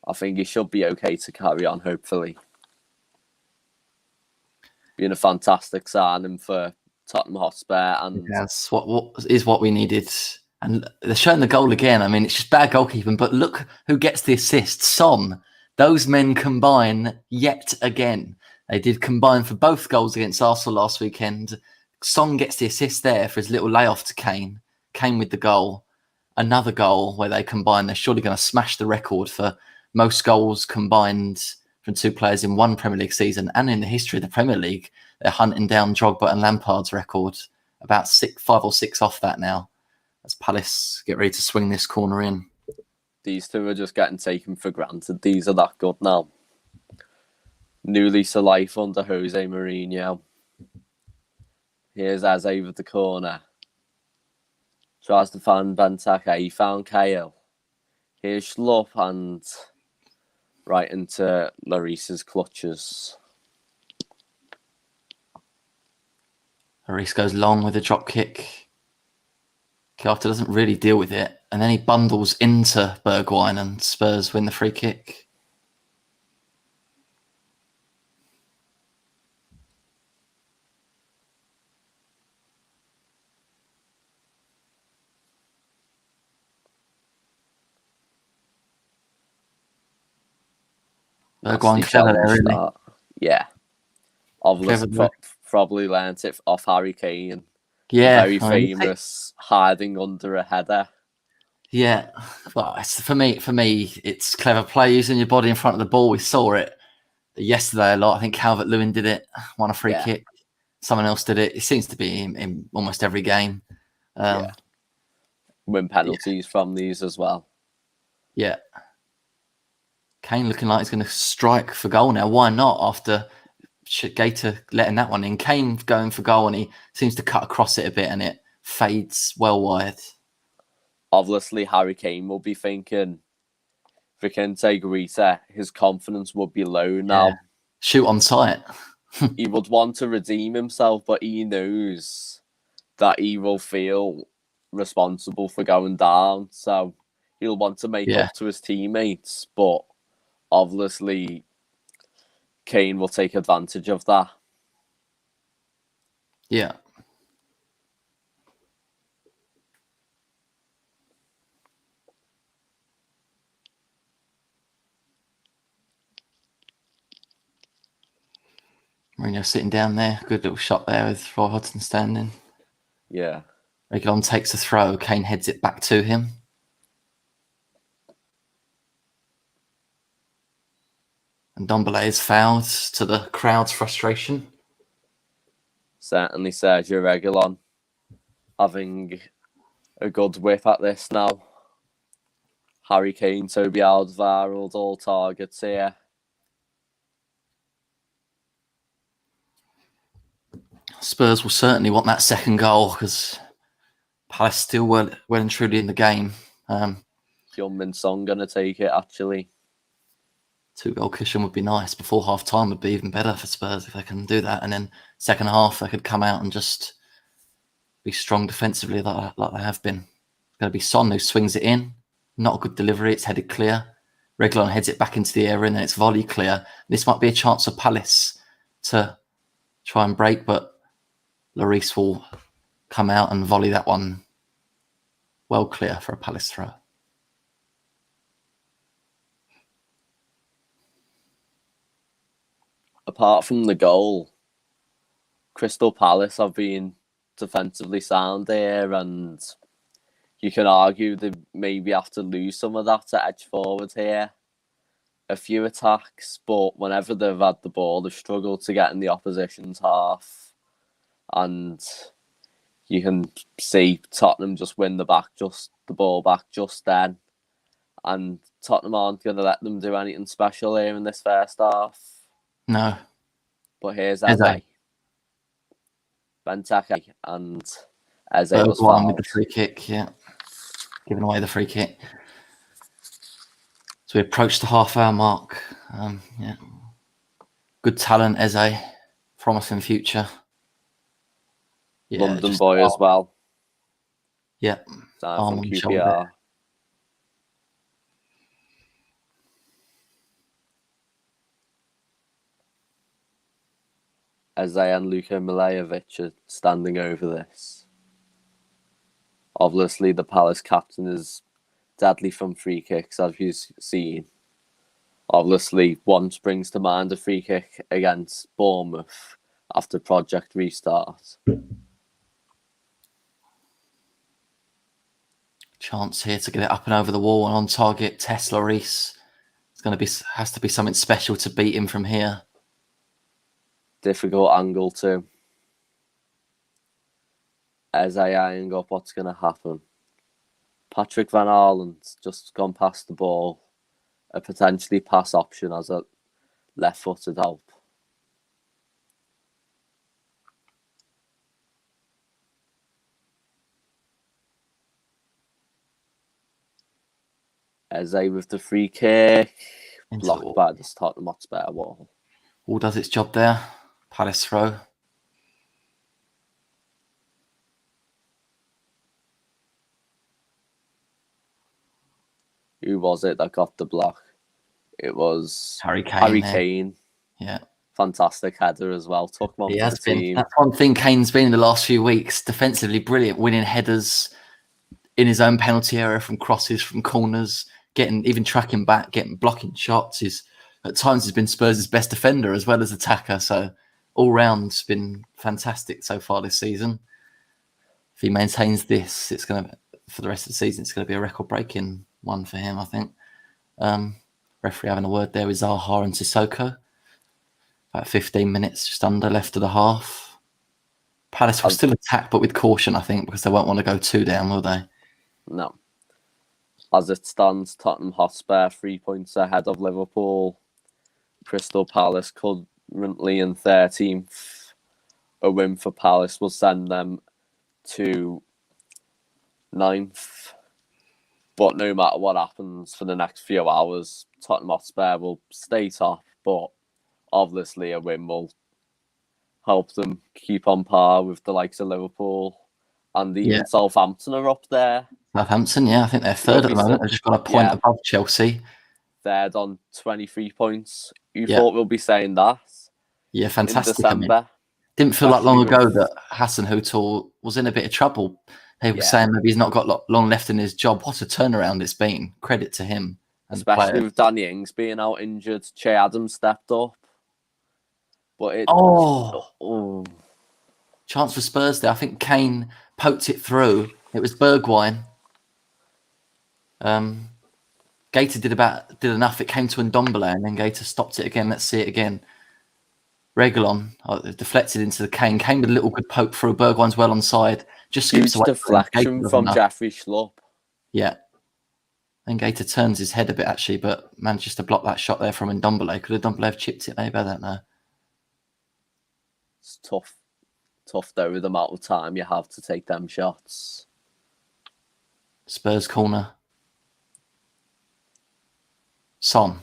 I think he should be okay to carry on, hopefully. Being a fantastic signing for Tottenham Hotspur. And yes, what we needed. And they're showing the goal again. I mean, it's just bad goalkeeping, but look who gets the assist. Son. Those men combine yet again. They did combine for both goals against Arsenal last weekend. Son gets the assist there for his little layoff to Kane. Kane with the goal. Another goal where they combine. They're surely going to smash the record for most goals combined from two players in one Premier League season and in the history of the Premier League. They're hunting down Drogba and Lampard's record. About 5 or 6 off that now. As Palace get ready to swing this corner in. These two are just getting taken for granted. These are that good now. New lease of life under Jose Mourinho. Here's Eze with the corner. Tries to find Benteke. He found Kyle. Here's Schlupp and right into Lloris's clutches. Lloris goes long with a drop kick. Keita doesn't really deal with it. And then he bundles into Bergwijn and Spurs win the free kick. Bergwijn clever, really. Yeah. Obviously, probably learnt it off Harry Kane. Yeah. Very famous hiding under a header. Yeah. Well, for me, it's clever play using your body in front of the ball. We saw it yesterday a lot. I think Calvert-Lewin did it, won a free kick. Someone else did it. It seems to be in almost every game. Win penalties from these as well. Yeah. Kane looking like he's going to strike for goal now. Why not after Gator letting that one in? Kane going for goal and he seems to cut across it a bit and it fades well wide. Obviously, Harry Kane will be thinking, if we can take Rita, his confidence would be low now. Yeah. Shoot on sight. He would want to redeem himself, but he knows that he will feel responsible for going down. So he'll want to make up to his teammates, but obviously Kane will take advantage of that. Yeah. Mourinho sitting down there. Good little shot there with Roy Hodgson standing. Yeah. Reguilon takes a throw. Kane heads it back to him. And Ndombele is fouled to the crowd's frustration. Certainly Sergio Reguilon having a good whip at this now. Harry Kane, Toby Alderweireld, all targets here. Spurs will certainly want that second goal because Palace still well and truly in the game. Heung-min Son going to take it, actually. 2-goal cushion would be nice. Before half-time would be even better for Spurs if they can do that. And then second half, they could come out and just be strong defensively like they have been. It's going to be Son who swings it in. Not a good delivery. It's headed clear. Reguilon heads it back into the area and then it's volley clear. This might be a chance for Palace to try and break, but Lloris will come out and volley that one well clear for a Palace throw. Apart from the goal, Crystal Palace have been defensively sound there, and you can argue they maybe have to lose some of that to edge forward here. A few attacks, but whenever they've had the ball, they've struggled to get in the opposition's half. And you can see Tottenham just win the ball back just then. And Tottenham aren't going to let them do anything special here in this first half. No. But here's Eze. Eze. Benteke and Eze was Bergwijn with fouled. the free kick, yeah. Giving away the free kick. So we approached the half-hour mark. Yeah. Good talent, Eze. Promising future. Yeah, London boy as well. Yeah. Signed Arm from on QPR. shoulder. Eze and Luka Milejevic are standing over this. Obviously, the Palace captain is deadly from free kicks, as you've seen. Obviously, one springs to mind a free kick against Bournemouth after Project Restart. Chance here to get it up and over the wall and on target. Tess Lloris. Has to be something special to beat him from here. Difficult angle too. Eze eyeing up what's going to happen. Patrick Van Haaland's just gone past the ball. A potentially pass option as a left-footed help. Eze with the free kick. Blocked by the Tottenham Hotspur wall. All does its job there. Palace throw. Who was it that got the block? It was Harry Kane. Harry Kane. Yeah. Fantastic header as well. Took him on for the team. That's one thing Kane's been in the last few weeks. Defensively brilliant, winning headers in his own penalty area from crosses, from corners, even tracking back, blocking shots. At times he's been Spurs' best defender as well as attacker. So all round it's been fantastic so far this season. If he maintains this, it's going to, for the rest of the season, it's going to be a record-breaking one for him, I think. Referee having a word there with Zaha and Sissoko. About 15 minutes, just under, left of the half. Palace will still attack, but with caution, I think, because they won't want to go 2 down, will they? No. As it stands, Tottenham Hotspur 3 points ahead of Liverpool. Crystal Palace currently in 13th. A win for Palace will send them to 9th. But no matter what happens for the next few hours, Tottenham Hotspur will stay top. But obviously a win will help them keep on par with the likes of Liverpool. And even Southampton are up there. Southampton, yeah, I think they're third at the moment. They've just got a point above Chelsea. Third on 23 points. You thought we'll be saying that? Yeah, fantastic. In December. Didn't feel like long ago that Hassan Hutel was in a bit of trouble. They were saying maybe he's not got long left in his job. What a turnaround it's been. Credit to him. And especially with Danny Ings being out injured. Che Adams stepped up. But chance for Spurs there. I think Kane poked it through. It was Bergwijn. Gator did enough. It came to Ndombele and then Gator stopped it again. Let's see it again. Reguilon deflected into the Kane. Kane with a little good poke through. Bergwijn's well onside. Just scoops away. Deflection from Jeffrey Schlupp. Yeah. And Gator turns his head a bit actually, but manages to block that shot there from Ndombele. Could Ndombele have chipped it? Maybe, I don't know. It's tough though with the amount of time you have to take them shots. Spurs corner. Son.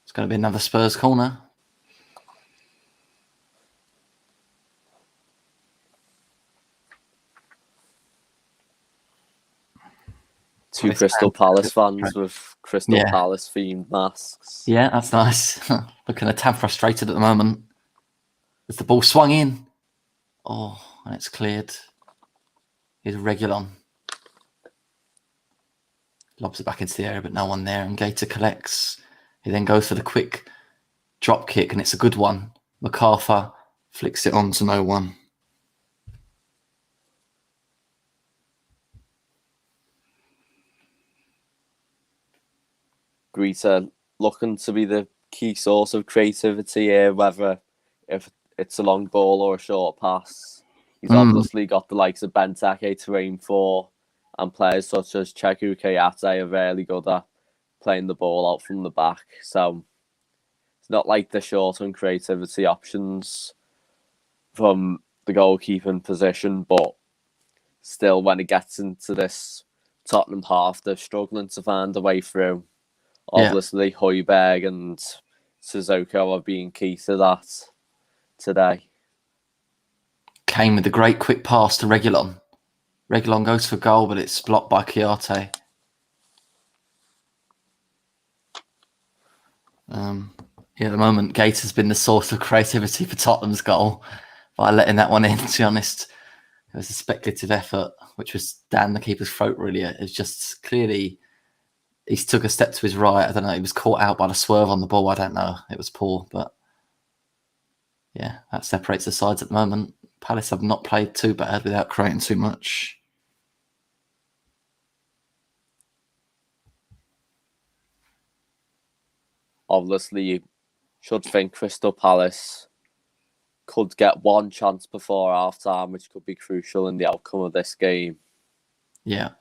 It's going to be another Spurs corner. Two Crystal Palace fans with Crystal Palace themed masks. Yeah, that's nice. Looking a tad frustrated at the moment. As the ball swung in. Oh, and it's cleared. Here's Reguilon. Lobs it back into the area, but no one there. And Gator collects. He then goes for the quick drop kick, and it's a good one. MacArthur flicks it on to no one. Greta looking to be the key source of creativity here, whether if it's a long ball or a short pass. He's obviously got the likes of Benteke to aim for, and players such as Cheku Kayate are really good at playing the ball out from the back. So it's not like the short-term creativity options from the goalkeeping position, but still, when it gets into this Tottenham half, they're struggling to find a way through. Obviously, Højbjerg and Sissoko are being key to that today. Kane with a great quick pass to Reguilon. Reguilon goes for goal, but it's blocked by Kayate. At the moment, Gates has been the source of creativity for Tottenham's goal by letting that one in, to be honest. It was a speculative effort, which was down the keeper's throat, really. It was just clearly he took a step to his right. I don't know. He was caught out by the swerve on the ball. I don't know. It was poor, but yeah, that separates the sides at the moment. Palace have not played too bad without creating too much. Obviously, you should think Crystal Palace could get one chance before half-time, which could be crucial in the outcome of this game. Yeah.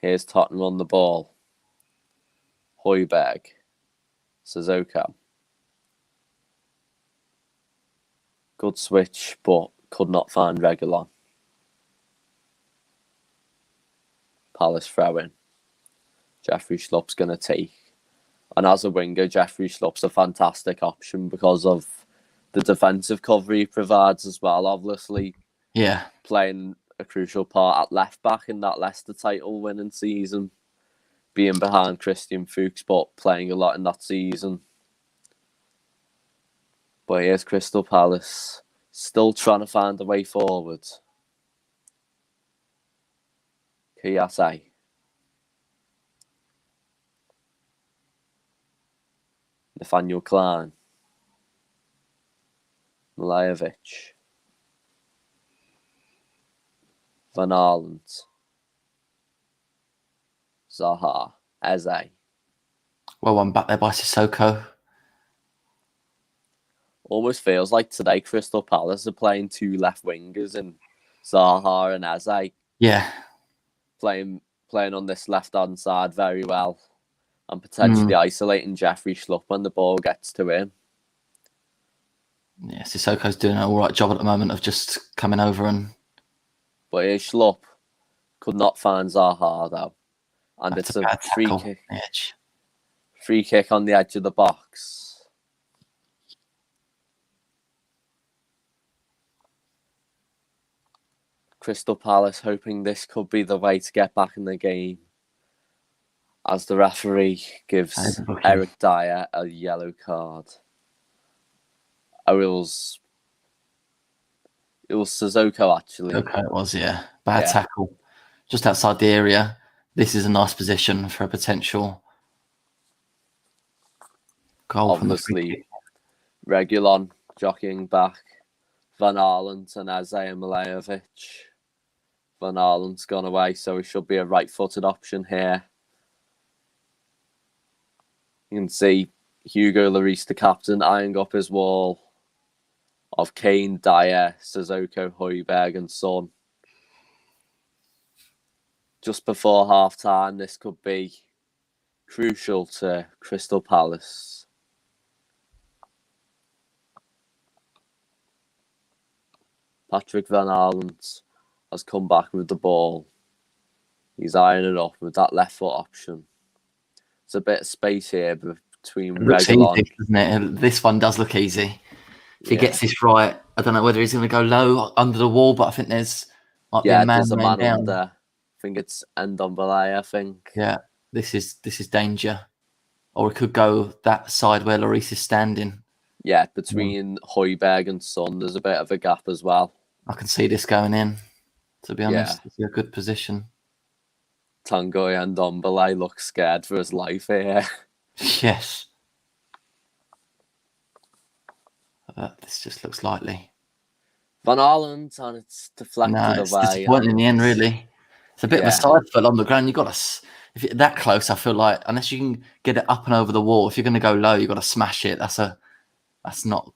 Here's Tottenham on the ball. Højbjerg. Sissoko. Good switch, but could not find Reguilon. Palace throw-in. Jeffrey Schlupp's going to take. And as a winger, Jeffrey Schlupp's a fantastic option because of the defensive cover he provides as well, obviously. Yeah. Playing a crucial part at left back in that Leicester title winning season. Being behind Christian Fuchs, but playing a lot in that season. But here's Crystal Palace, still trying to find a way forward. Kayase. Nathaniel Klein. Milivojevic. Van Aerlant. Zaha. Eze. Well, one back there by Sissoko. Almost feels like today Crystal Palace are playing two left wingers and Zaha and Eze. Yeah. Playing on this left-hand side very well. And potentially isolating Jeffrey Schlupp when the ball gets to him. Yeah, Sissoko's doing an all right job at the moment of just coming over and... But here's Schlupp. Could not find Zaha, though. And it's a free kick. Free kick on the edge of the box. Crystal Palace hoping this could be the way to get back in the game. As the referee gives Eric Dyer a yellow card. Oh, it was Sissoko, actually. Okay, it was, yeah. Bad tackle. Just outside the area. This is a nice position for a potential goal. Obviously, Reguilon jockeying back. Van Aerlant and Eze and Milivojevic. Van Aerlant's gone away, so he should be a right-footed option here. You can see Hugo Lloris, the captain, eyeing up his wall of Kane, Dyer, Sissoko, Højbjerg and Son. Just before half-time, this could be crucial to Crystal Palace. Patrick Van Aerlant has come back with the ball. He's eyeing it up with that left foot option. There's a bit of space here between Reguilon. Easy, doesn't it? This one does look easy. If he gets this right, I don't know whether he's going to go low under the wall, but I think there's might be a man, there's a man down. under. I think it's Ndombele, I think. Yeah, this is danger. Or it could go that side where Lloris is standing. Yeah, between Højbjerg and Son, there's a bit of a gap as well. I can see this going in, to be honest. It's a good position. Tanguy Ndombele looks scared for his life here. Yes. This just looks likely. Van Aerlant, and it's deflected away. It's disappointing in the end, really. It's a bit of a side foot on the ground. You've got to, if you're that close, I feel like, unless you can get it up and over the wall, if you're going to go low, you've got to smash it. That's not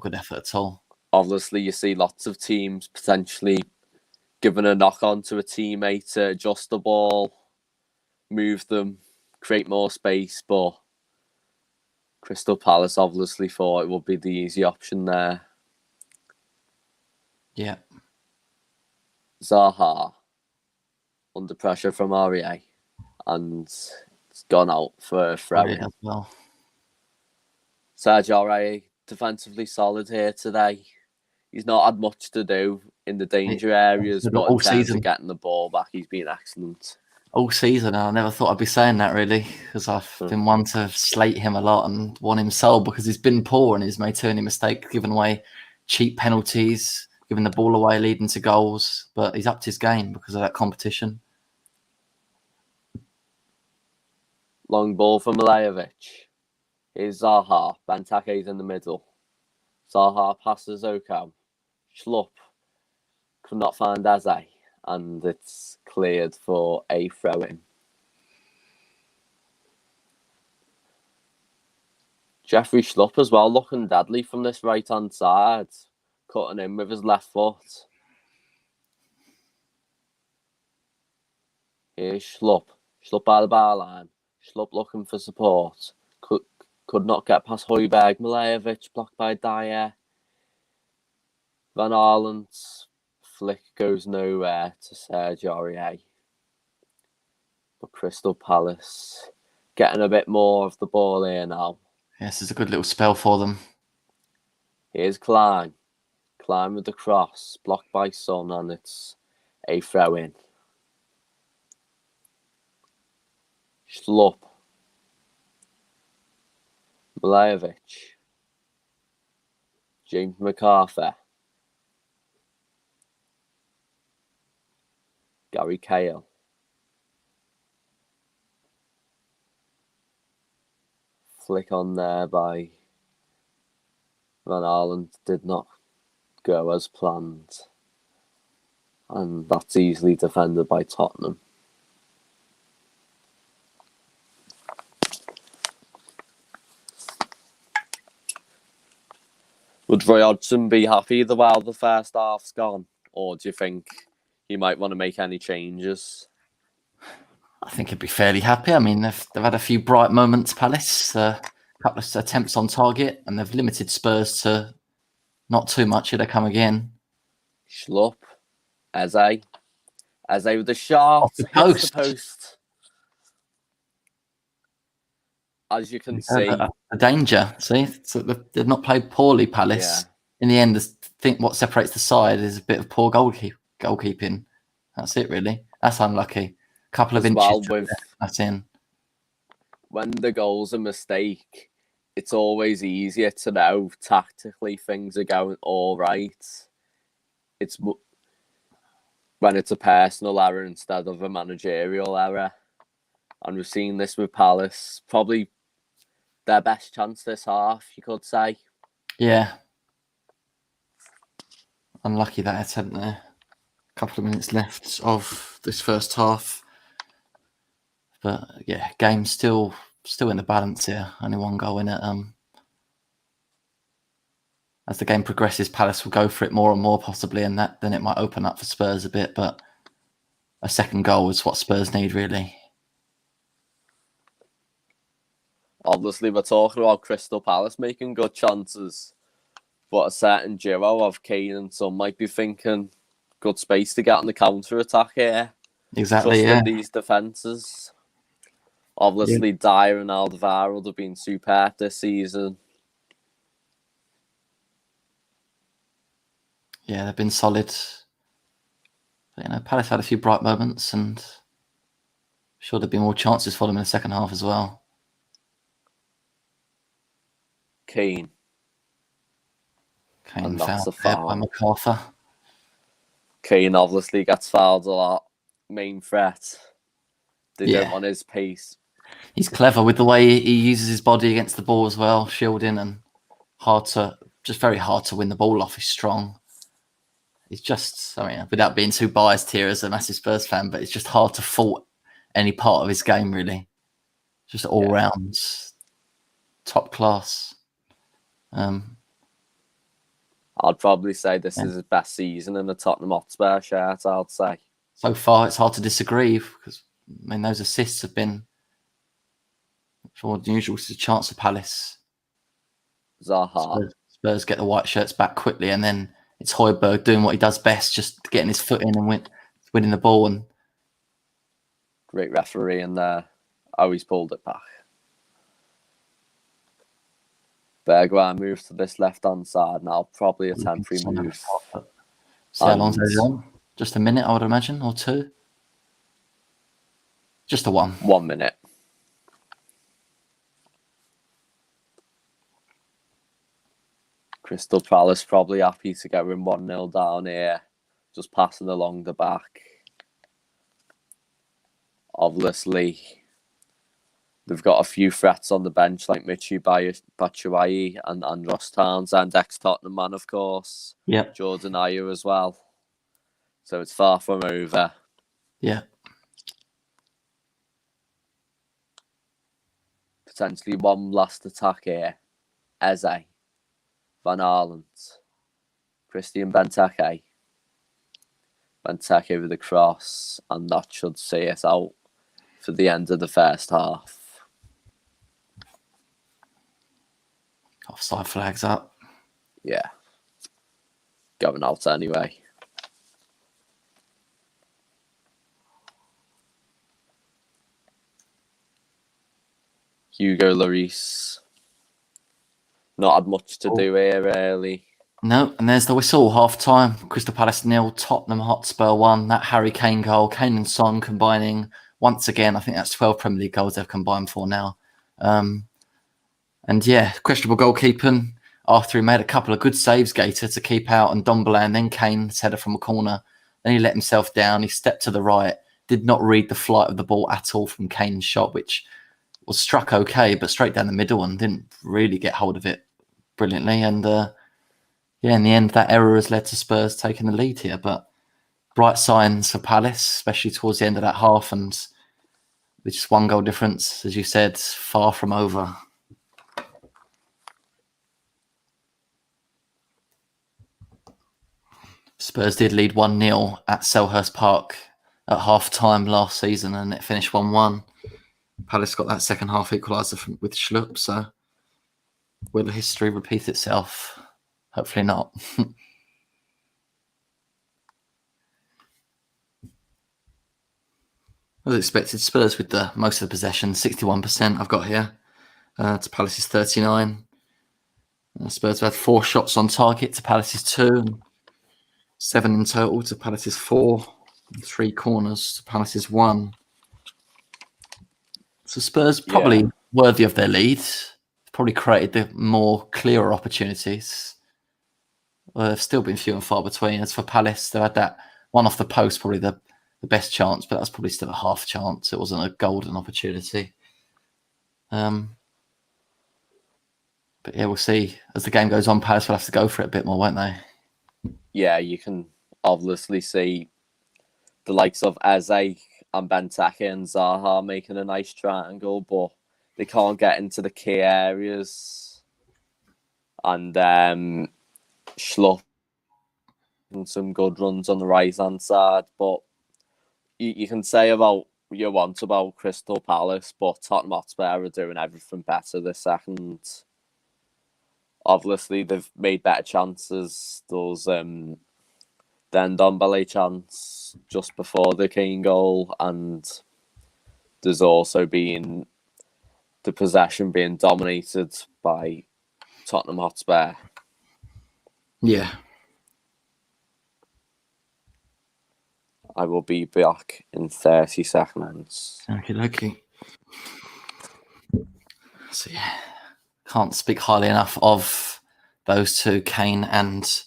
good effort at all. Obviously, you see lots of teams potentially giving a knock on to a teammate to adjust the ball, move them, create more space, but Crystal Palace obviously thought it would be the easy option there. Yeah. Zaha, under pressure from Aurier, and it's gone out for a throw-in. As well. Sergio Aurier, defensively solid here today. He's not had much to do in the danger areas, but in terms of getting the ball back, he's been excellent. All season, I never thought I'd be saying that, really, because I've been one to slate him a lot and want him sold because he's been poor and he's made too many mistakes, giving away cheap penalties, giving the ball away, leading to goals. But he's upped his game because of that competition. Long ball for Milivojevic. Here's Zaha. Benteke's in the middle. Zaha passes Oko. Schlupp could not find Eze, and it's cleared for a throw-in. Jeffrey Schlupp as well, looking deadly from this right-hand side, cutting in with his left foot. Here's Schlupp. Schlupp by the bar line. Schlupp looking for support. Could not get past Højbjerg. Milivojevic blocked by Dyer. Van Arlent's flick goes nowhere to Sergio Aurier. But Crystal Palace getting a bit more of the ball here now. Yes, it's a good little spell for them. Here's Klein. Klein with the cross. Blocked by Son, and it's a throw-in. Schlupp. Milivojevic. James McArthur. Gary Cahill. Flick on there by Van Arlen did not go as planned. And that's easily defended by Tottenham. Would Roy Hodgson be happy while the first half's gone? Or do you think he might want to make any changes? I think he'd be fairly happy. I mean, they've had a few bright moments, Palace. A couple of attempts on target, and they've limited Spurs to not too much. Here they come again. Schlupp. Eze with the shot. Off the post. Hits the post. As you can see. A danger. See? So they've not played poorly, Palace. Yeah. In the end, I think what separates the side is a bit of poor goalkeeping. That's it, really. That's unlucky. A couple of inches. That's in. When the goal's a mistake, it's always easier to know tactically things are going all right. It's when it's a personal error instead of a managerial error. And we've seen this with Palace. Probably their best chance this half, you could say. Yeah. Unlucky that attempt there. A couple of minutes left of this first half. But yeah, game's still in the balance here. Only one goal in it. As the game progresses, Palace will go for it more and more possibly, and then it might open up for Spurs a bit. But a second goal is what Spurs need, really. Obviously, we're talking about Crystal Palace making good chances, but a certain duo of Kane and Son might be thinking good space to get on the counter-attack here. Exactly, Trusting these defences. Obviously, Dyer and Alderweireld have been superb this season. Yeah, they've been solid. But, Palace had a few bright moments, and I'm sure there'll be more chances for them in the second half as well. Kane fouled there by MacArthur. Kane obviously gets fouled a lot. Main threat. They don't want his pace. He's clever with the way he uses his body against the ball as well, shielding, and very hard to win the ball off. He's strong. He's just, without being too biased here as a massive Spurs fan, but it's just hard to fault any part of his game, really. Just all round top class. I'd probably say this is his best season in the Tottenham Hotspur shirt, I'd say. So far, it's hard to disagree because, I mean, those assists have been more than usual. It's a chance of Palace. Zaha. Spurs get the white shirts back quickly, and then it's Højbjerg doing what he does best, just getting his foot in and winning the ball. And Great referee in there. Oh, he's pulled it back. Bergwijn moves to this left-hand side now. Probably a temporary move. See how long it's on? Just a minute, I would imagine, or two. Just a one. 1 minute. Crystal Palace probably happy to get him 1-0 down here. Just passing along the back. Obviously, they've got a few threats on the bench like Michy Batshuayi and Ross Townsend, ex-Tottenham man, of course. Yeah. Jordan Ayew as well. So it's far from over. Yeah. Potentially one last attack here. Eze. Van Aerlant. Christian Benteke. Benteke with the cross. And that should see it out for the end of the first half. Offside flags up. Yeah. Going out anyway. Hugo Lloris. Not had much to do here, really. No, and there's the whistle, half time. Crystal Palace 0, Tottenham Hotspur 1. That Harry Kane goal, Kane and Son combining once again. I think that's 12 Premier League goals they've combined for now. And yeah, questionable goalkeeping after he made a couple of good saves, Gator, to keep out and Dombele, and then Kane's header from a corner. Then he let himself down. He stepped to the right, did not read the flight of the ball at all from Kane's shot, which was struck okay, but straight down the middle and didn't really get hold of it brilliantly. And yeah, in the end, that error has led to Spurs taking the lead here. But bright signs for Palace, especially towards the end of that half, and with just 1 goal difference, as you said, far from over. Spurs did lead 1-0 at Selhurst Park at half-time last season, and it finished 1-1. Palace got that second half equaliser with Schlupp, so will history repeat itself? Hopefully not. As expected, Spurs with the most of the possession, 61% I've got here. To Palace's 39. Spurs have had 4 shots on target to Palace's 2, and 7 in total to Palace's 4, and 3 corners to Palace's 1. So Spurs probably worthy of their lead. Probably created the more clearer opportunities. They've still been few and far between. As for Palace, they had that one off the post, probably the best chance, but that's probably still a half chance. It wasn't a golden opportunity. But yeah, we'll see. As the game goes on, Palace will have to go for it a bit more, won't they? Yeah, you can obviously see the likes of Eze and Benteke and Zaha making a nice triangle, but they can't get into the key areas. And Schlupp and some good runs on the right-hand side. But you can say about you want about Crystal Palace, but Tottenham Hotspur are doing everything better this second. Obviously, they've made better chances. Those then Dombele chance just before the Kane goal, and there's also been the possession being dominated by Tottenham Hotspur. Yeah. I will be back in 30 seconds. Okay. So yeah, can't speak highly enough of those two, Kane and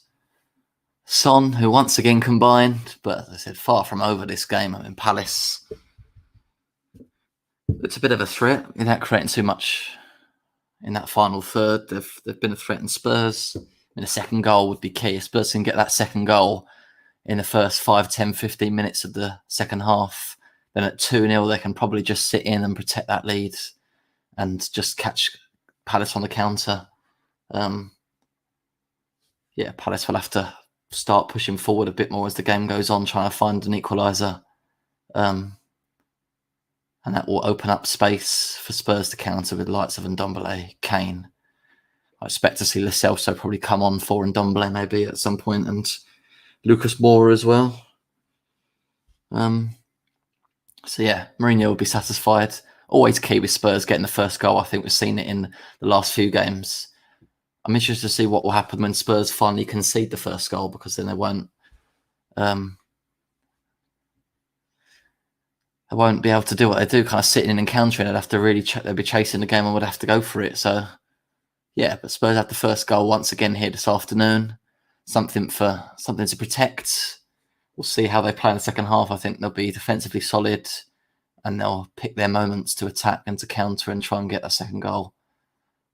Son, who once again combined, but as I said, far from over this game. I mean, Palace, it's a bit of a threat without creating too much in that final third. They've been a threat in Spurs. I mean, a second goal would be key. If Spurs can get that second goal in the first 5, 10, 15 minutes of the second half, then at 2-0, they can probably just sit in and protect that lead and just catch Palace on the counter. yeah, Palace will have to start pushing forward a bit more as the game goes on, trying to find an equaliser. And that will open up space for Spurs to counter with the likes of Ndombele, Kane. I expect to see Lo Celso probably come on for Ndombele maybe at some point, and Lucas Moura as well. So yeah, Mourinho will be satisfied. Always key with Spurs getting the first goal. I think we've seen it in the last few games. I'm interested to see what will happen when Spurs finally concede the first goal, because then they won't be able to do what they do, kind of sitting in and countering. They'd have to really they'd be chasing the game and would have to go for it. So yeah, but Spurs have the first goal once again here this afternoon. Something to protect. We'll see how they play in the second half. I think they'll be defensively solid, and they'll pick their moments to attack and to counter and try and get a second goal,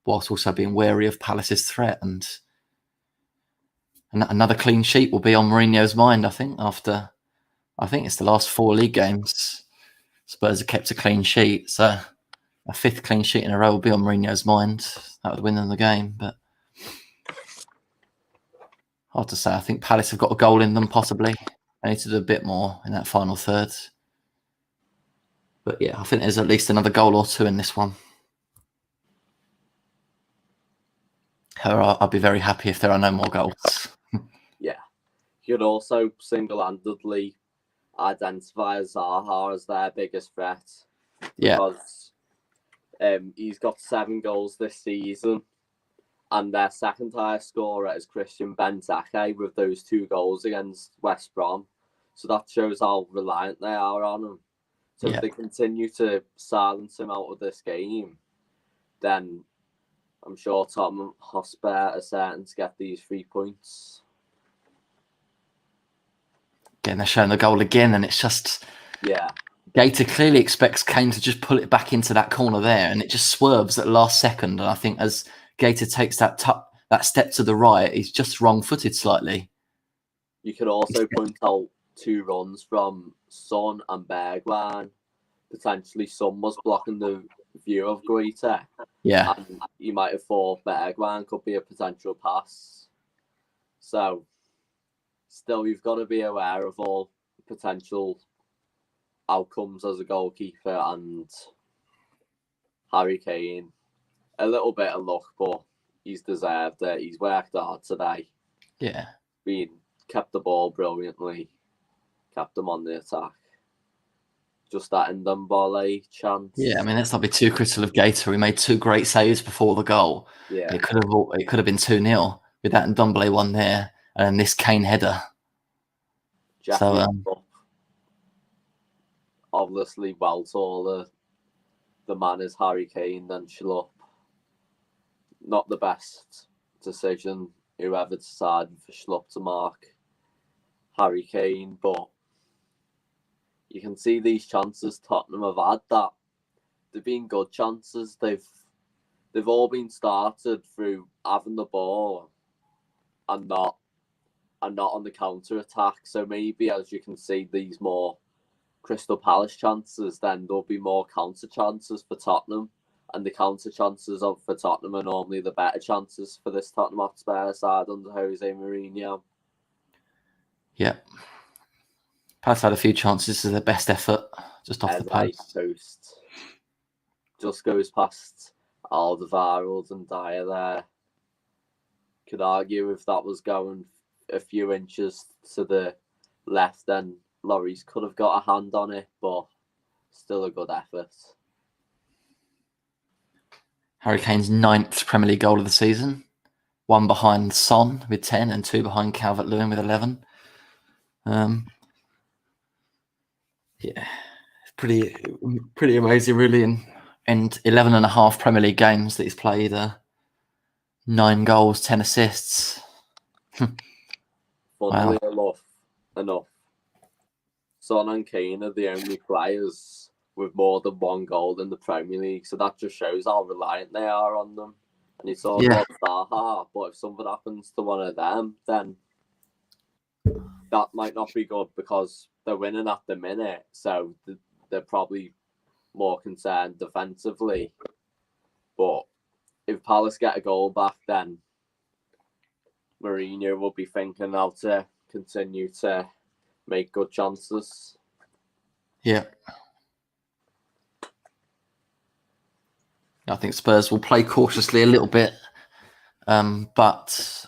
whilst also being wary of Palace's threat. And another clean sheet will be on Mourinho's mind, I think, after, I think it's the last 4 league games, Spurs have kept a clean sheet. So a 5th clean sheet in a row will be on Mourinho's mind. That would win them the game, but hard to say. I think Palace have got a goal in them, possibly. They need to do a bit more in that final third. But yeah, I think there's at least another goal or 2 in this one. I'll be very happy if there are no more goals. Yeah. You could also single-handedly identify Zaha as their biggest threat. Yeah. Because he's got 7 goals this season, and their second highest scorer is Christian Benteke with those 2 goals against West Brom. So that shows how reliant they are on him. So if they continue to silence him out of this game, then I'm sure Tottenham Hotspur are certain to get these 3 points. Again, they're showing the goal again, and it's just... Yeah. Gator clearly expects Kane to just pull it back into that corner there, and it just swerves at the last second. And I think as Gator takes that step to the right, he's just wrong-footed slightly. You could also point out 2 runs from Son and Bergwijn. Potentially Son was blocking the view of Gator. Yeah. And you might have thought Bergwijn could be a potential pass. So, still, you've got to be aware of all potential outcomes as a goalkeeper. And Harry Kane, a little bit of luck, but he's deserved it. He's worked hard today. Yeah. Kept the ball brilliantly, kept them on the attack. Just that Ndombele chance. Yeah, I mean, let's not be too critical of Gator. We made 2 great saves before the goal. Yeah. It could have been 2-0 with that Ndombele one there, and then this Kane header. Jackie obviously well taller. The man is Harry Kane than Schlupp. Not the best decision, whoever decided for Schlupp to mark Harry Kane, but you can see these chances Tottenham have had that they've been good chances. They've all been started through having the ball and not on the counter attack. So maybe, as you can see, these more Crystal Palace chances, then there'll be more counter chances for Tottenham, and the counter chances for Tottenham are normally the better chances for this Tottenham Hotspur side under Jose Mourinho. Yeah. Palace had a few chances. This is their best effort, just off the post. Just goes past Alderweireld and Dyer there. Could argue if that was going a few inches to the left, then Lloris could have got a hand on it, but still a good effort. Harry Kane's 9th Premier League goal of the season. 1 behind Son with 10 and 2 behind Calvert-Lewin with 11. Yeah, pretty amazing, really. And 11 and a half Premier League games that he's played. 9 goals, 10 assists. Funnily enough, Son and Kane are the only players with more than 1 goal in the Premier League, so that just shows how reliant they are on them. And you saw about Zaha, but if something happens to one of them, then that might not be good because they're winning at the minute, so they're probably more concerned defensively. But if Palace get a goal back, then Mourinho will be thinking how to continue to make good chances. Yeah. I think Spurs will play cautiously a little bit, but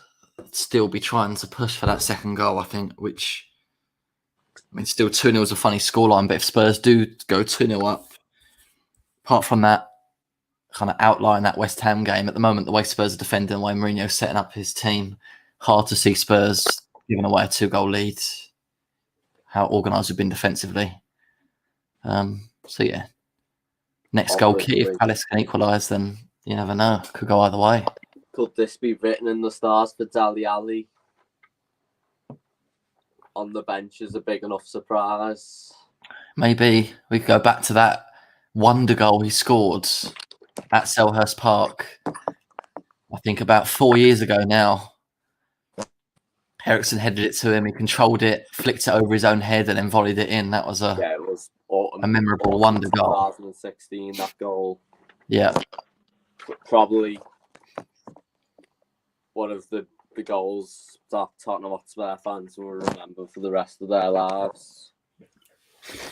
still be trying to push for that second goal, I think, which, I mean, still 2-0 is a funny scoreline, but if Spurs do go 2-0 up, apart from that kind of outline, that West Ham game, at the moment, the way Spurs are defending, the way Mourinho's setting up his team, hard to see Spurs giving away a 2-goal lead, how organised we've been defensively. So, yeah. Next goal key, if Palace can equalise, then you never know. Could go either way. Could this be written in the stars for Dele Alli on the bench as a big enough surprise? Maybe we could go back to that wonder goal he scored at Selhurst Park, I think about 4 years ago now. Eriksen headed it to him, he controlled it, flicked it over his own head and then volleyed it in. That was it was a memorable wonder goal. 2016, that goal. Yeah. Probably one of the goals that Tottenham Hotspur fans will remember for the rest of their lives.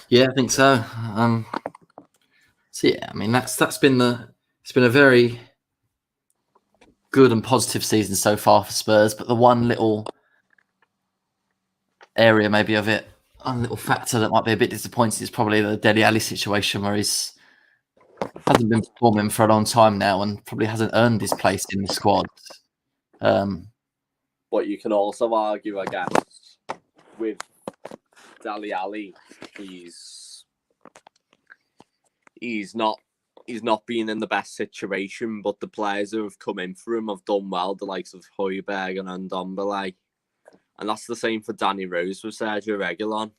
Yeah, I think so. So yeah, I mean it's been a very good and positive season so far for Spurs, but the one little area maybe of it, one little factor that might be a bit disappointing is probably the Dele Alli situation, where he's hasn't been performing for a long time now and probably hasn't earned his place in the squad. But you can also argue, I guess, with Dele Alli, he's not been in the best situation, but the players who have come in for him have done well, the likes of Højbjerg and Ndombele. And that's the same for Danny Rose with Sergio Reguilon.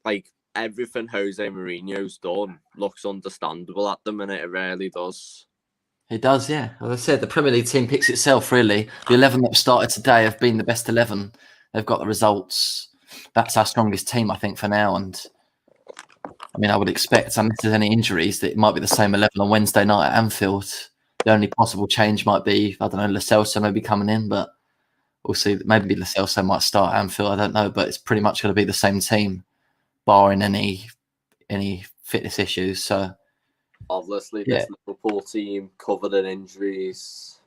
Like, everything Jose Mourinho's done looks understandable at the minute. It really does. It does, yeah. As I said, the Premier League team picks itself, really. The 11 that started today have been the best 11. They've got the results. That's our strongest team, I think, for now. And I mean, I would expect, unless there's any injuries, that it might be the same 11 on Wednesday night at Anfield. The only possible change might be, I don't know, Lo Celso maybe coming in, but we'll see. Maybe Lo Celso might start at Anfield. I don't know, but it's pretty much going to be the same team, barring any fitness issues. So, obviously, this Liverpool team covered in injuries.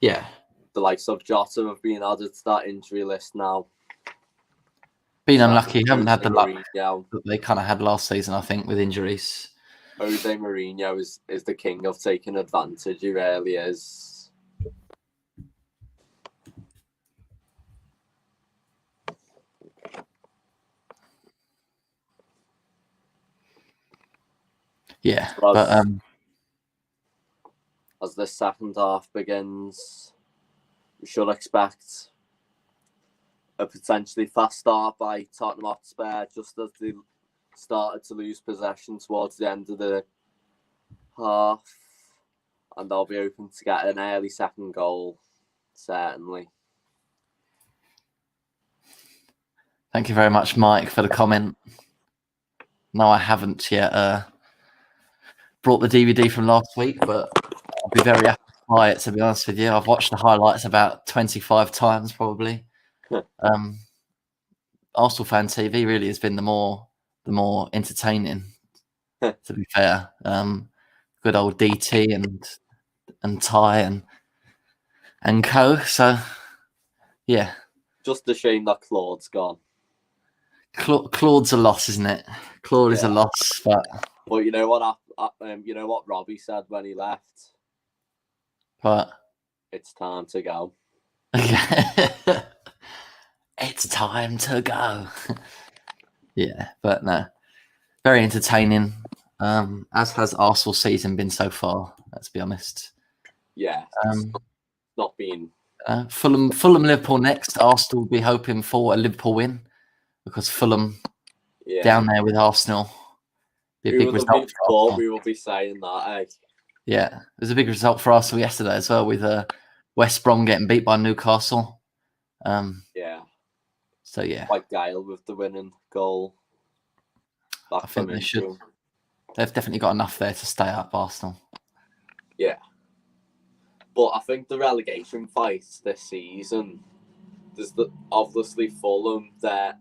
Yeah. The likes of Jota have been added to that injury list now. Been unlucky. Haven't had the luck that they kind of had last season, I think, with injuries. Jose Mourinho is the king of taking advantage. He really is. Yeah, as the second half begins, we should expect a potentially fast start by Tottenham Hotspur, just as they started to lose possession towards the end of the half, and they'll be open to get an early second goal, certainly. Thank you very much, Mike, for the comment. No, I haven't yet brought the DVD from last week, but I'll be very happy to buy it, to be honest with you. I've watched the highlights about 25 times, probably. Arsenal Fan TV really has been the more entertaining, to be fair. Good old DT and Ty and co. So, yeah. Just a shame that Claude's gone. Claude's a loss, isn't it? Claude is a loss, but you know what Robbie said when he left. But it's time to go. It's time to go. Yeah, but no, very entertaining. As has Arsenal's season been so far. Let's be honest. Yeah, not been. Fulham, Liverpool next. Arsenal will be hoping for a Liverpool win because Fulham down there with Arsenal. Be a big result for Arsenal. We will be saying that. Yeah, it was a big result for Arsenal yesterday as well, with West Brom getting beat by Newcastle. So yeah, like Gale with the winning goal. I think they should. They've definitely got enough there to stay up, Arsenal. Yeah. But I think the relegation fights this season, there's obviously Fulham, they're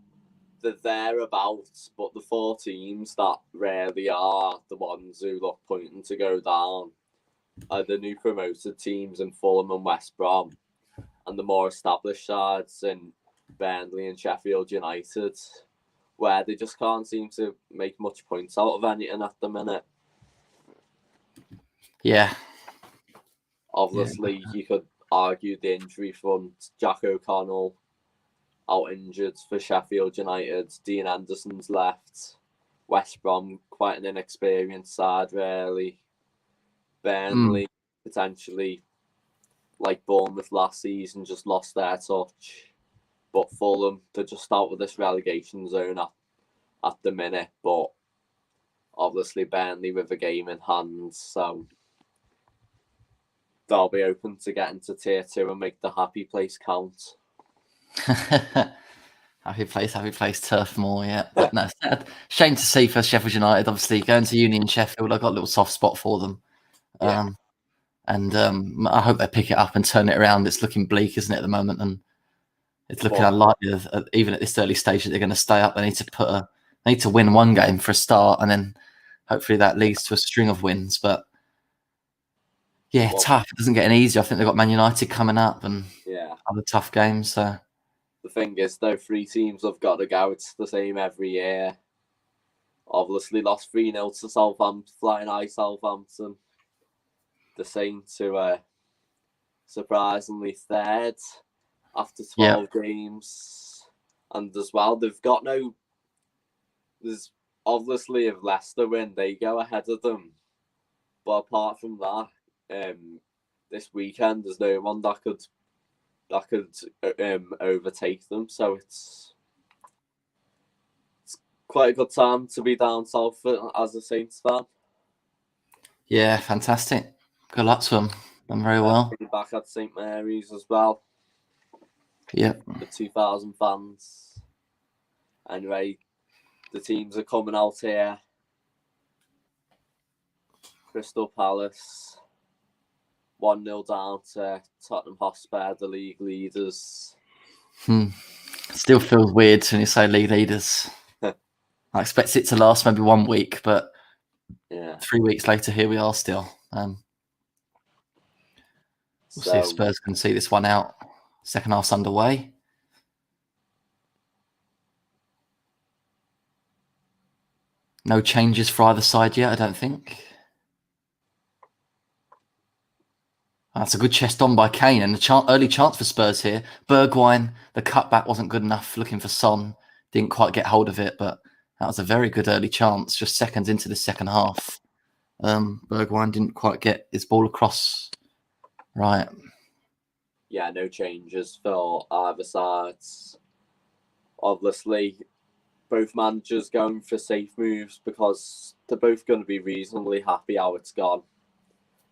thereabouts, but the 4 teams that really are the ones who look pointing to go down are the new promoted teams in Fulham and West Brom, and the more established sides in Burnley and Sheffield United, where they just can't seem to make much points out of anything at the minute. Yeah. Obviously, you could argue the injury front, Jack O'Connell out injured for Sheffield United, Dean Anderson's left, West Brom quite an inexperienced side really, Burnley potentially like Bournemouth last season just lost their touch, but Fulham, they're just out of this relegation zone at the minute, but obviously Burnley with a game in hand, so they'll be open to get into tier 2 and make the happy place count. happy place, Turf Moor, yeah. But no, sad. Shame to see for Sheffield United, obviously going to uni in Sheffield. I've got a little soft spot for them. Yeah. I hope they pick it up and turn it around. It's looking bleak, isn't it, at the moment? And it's looking unlikely, even at this early stage, that they're going to stay up. They need to win one game for a start, and then hopefully that leads to a string of wins. But yeah, tough. It doesn't get any easier. I think they've got Man United coming up and other tough games. So the thing is, though, 3 teams have got to go. It's the same every year. Obviously, lost 3-0 to Southampton, Flying High Southampton. The same to surprisingly third after 12 games. And as well, they've got no... There's obviously, if Leicester win, they go ahead of them. But apart from that, this weekend, there's no one that could overtake them. So it's quite a good time to be down south as a Saints fan. Yeah, fantastic. Good luck to them. Done very well. Back at St Mary's as well. Yep. The 2,000 fans. Anyway, the teams are coming out here. Crystal Palace 1-0 down to Tottenham Hotspur, the league leaders. Still feels weird when you say league leaders. I expect it to last maybe 1 week, but 3 weeks later, here we are still. We'll see if Spurs can see this one out. Second half's underway. No changes for either side yet, I don't think. That's a good chest on by Kane, and the early chance for Spurs here. Bergwijn, the cutback wasn't good enough, looking for Son. Didn't quite get hold of it, but that was a very good early chance, just seconds into the second half. Bergwijn didn't quite get his ball across right. Yeah, no changes for either sides. Obviously, both managers going for safe moves because they're both going to be reasonably happy how it's gone.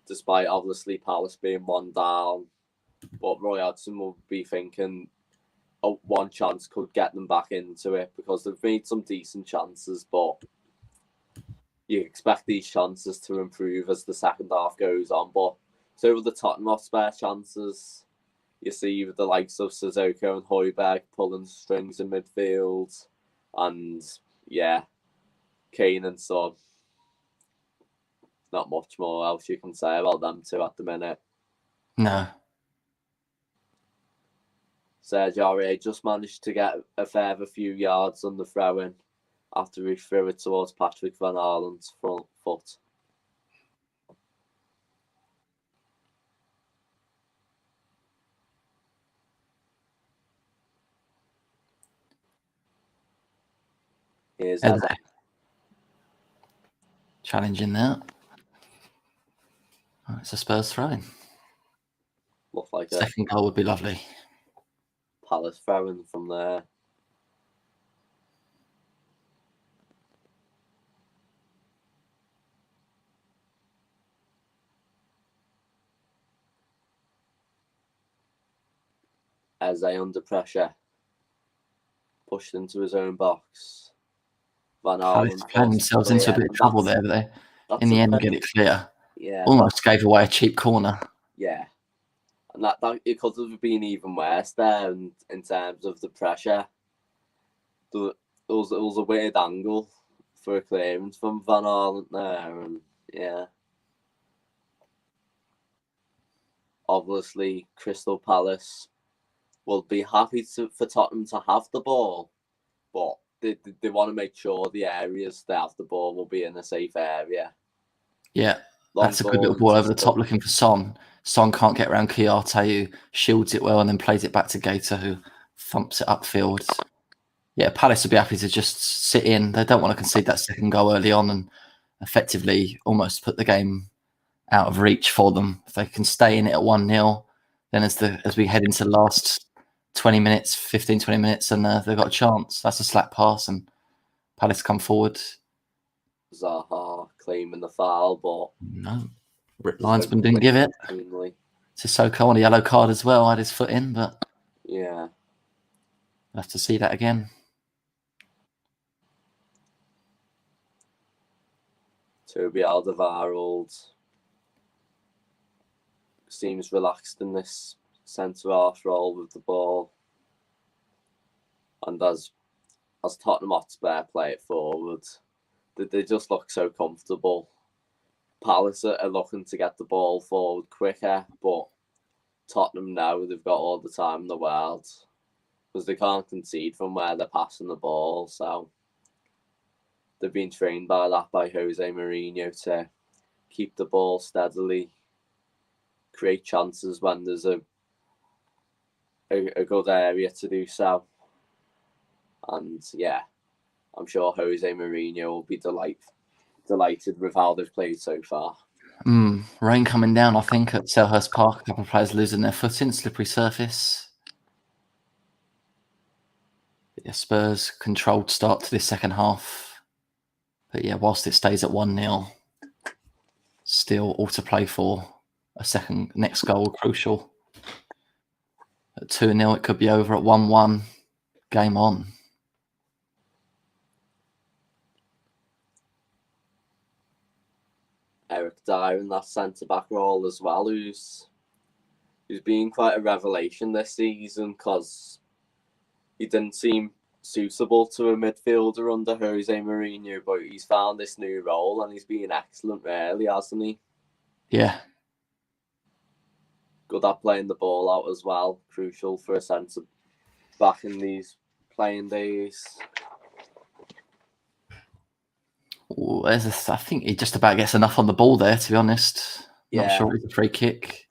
Despite obviously Palace being 1 down. But Roy Hodgson will be thinking one chance could get them back into it because they've made some decent chances, but you expect these chances to improve as the second half goes on. But so with the Tottenham Hotspur chances, you see with the likes of Sissoko and Højbjerg pulling strings in midfield, and Kane and Son. Not much more else you can say about them two at the minute. No. Serge Aurier just managed to get a further few yards on the throw-in after he threw it towards Patrick Van Haalen's front foot. Here's challenging that. Oh, it's a Spurs throw-in. Look like second goal would be lovely. Palace throwing from there. Eze under pressure. Pushed into his own box. Van Halen found themselves into a bit of trouble there, but they in the end get it clear. Yeah. Almost gave away a cheap corner. Yeah. And that it could have been even worse there in terms of the pressure. There was a weird angle for a clearance from Van Aalen there, and yeah. Obviously, Crystal Palace will be happy for Tottenham to have the ball, but they want to make sure the areas they have the ball will be in a safe area. Yeah, Long that's a good little ball over the top looking for Son. Son can't get around Kiyate, who shields it well and then plays it back to Gator, who thumps it upfield. Yeah, Palace would be happy to just sit in. They don't want to concede that second goal early on and effectively almost put the game out of reach for them. If they can stay in it at 1-0, then as we head into the last 20 minutes, 15, 20 minutes, and they've got a chance. That's a slack pass and Palace come forward. Zaha claiming the foul, but no, linesman didn't give it. Sissoko on a yellow card as well, had his foot in, but yeah, we'll have to see that again. Toby Alderweireld seems relaxed in this centre-half role with the ball, and as Tottenham Hotspur play it forward, they just look so comfortable. Palace are looking to get the ball forward quicker, but Tottenham now they've got all the time in the world because they can't concede from where they're passing the ball. So they've been trained by that by Jose Mourinho to keep the ball steadily, create chances when there's a good area to do so. And yeah, I'm sure Jose Mourinho will be delighted with how they've played so far. Rain coming down, I think, at Selhurst Park. A couple of players losing their footing, slippery surface. But yeah, Spurs controlled start to this second half. But yeah, whilst it stays at 1-0, still all to play for. A second next goal crucial. At 2-0, it could be over at 1-1. Game on. Eric Dyer in that centre-back role as well, who's been quite a revelation this season because he didn't seem suitable to a midfielder under Jose Mourinho, but he's found this new role and he's been excellent, really, hasn't he? Yeah. Good at playing the ball out as well. Crucial for a centre-back in these playing days. I think he just about gets enough on the ball there, to be honest. Yeah. Not sure it's a free kick.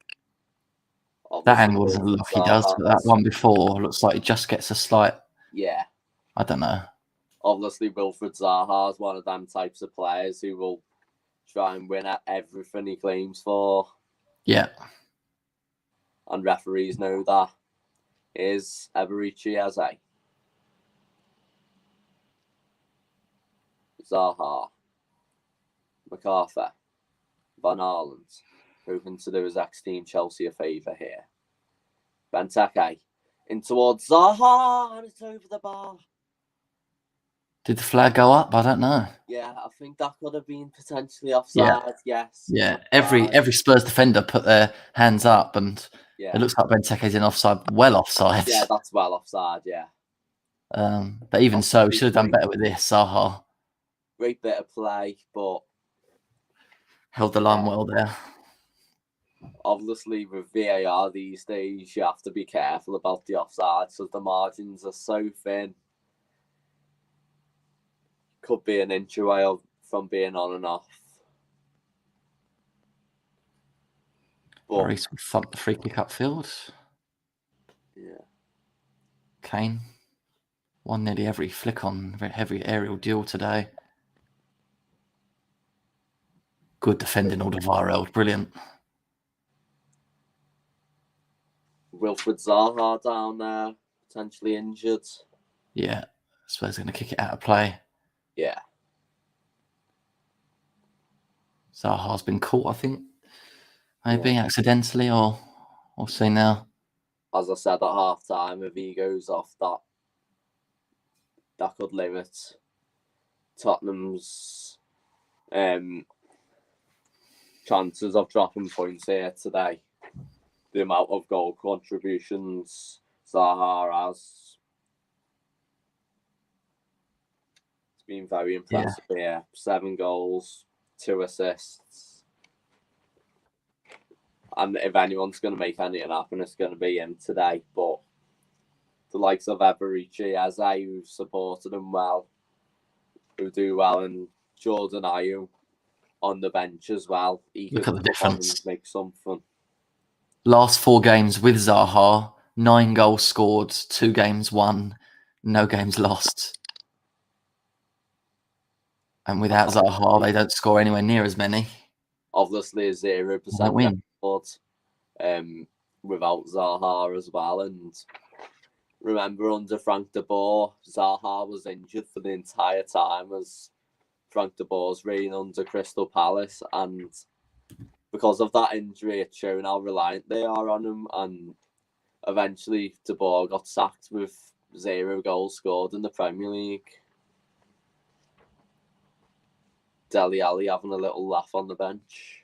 Obviously, that angle doesn't look he does, but that one before looks like he just gets a slight. Yeah. I don't know. Obviously, Wilfried Zaha is one of them types of players who will try and win at everything he claims for. Yeah. And referees know that. Is Eberici Eze. Zaha. MacArthur. Van Aalen. Hoping to do his ex-team Chelsea a favour here. Benteke. In towards Zaha. And it's over the bar. Did the flag go up? I don't know. Yeah, I think that could have been potentially offside. Yeah. Yes. Yeah. Every Spurs defender put their hands up, and yeah. It looks like Benteke's in offside. Well offside. Yeah, that's well offside. Yeah. But even so, we should have done better with this. Zaha. Great bit of play, but held the line well there. Obviously, with VAR these days, you have to be careful about the offside, so the margins are so thin. Could be an inch away from being on and off. Lloris will thump the free kick upfield. Yeah. Kane won nearly every flick on, every aerial duel today. Good defending, Alderweireld. Brilliant. Wilfried Zaha down there, potentially injured. Yeah, Spurs going to kick it out of play. Yeah. Zaha's been caught, I think. Maybe accidentally, or we'll see now. As I said at half time, if he goes off, that could limit Tottenham's chances of dropping points here today. the amount of goal contributions Zaha has. It's been very impressive here. 7 goals, 2 assists. And if anyone's going to make anything happen, it's going to be him today. But the likes of Eberici, Eze, who supported him well, who do well, and Jordan Ayew on the bench as well. He Look could at the difference. make something. Last 4 games with Zaha, 9 goals scored, 2 games won, no games lost. And without Zaha, they don't score anywhere near as many. Obviously, a 0% record without Zaha as well. And remember, under Frank de Boer, Zaha was injured for the entire time as Frank de Boer's reign under Crystal Palace. And because of that injury, it's shown how reliant they are on him. And eventually, de Boer got sacked with 0 goals scored in the Premier League. Dele Alli having a little laugh on the bench.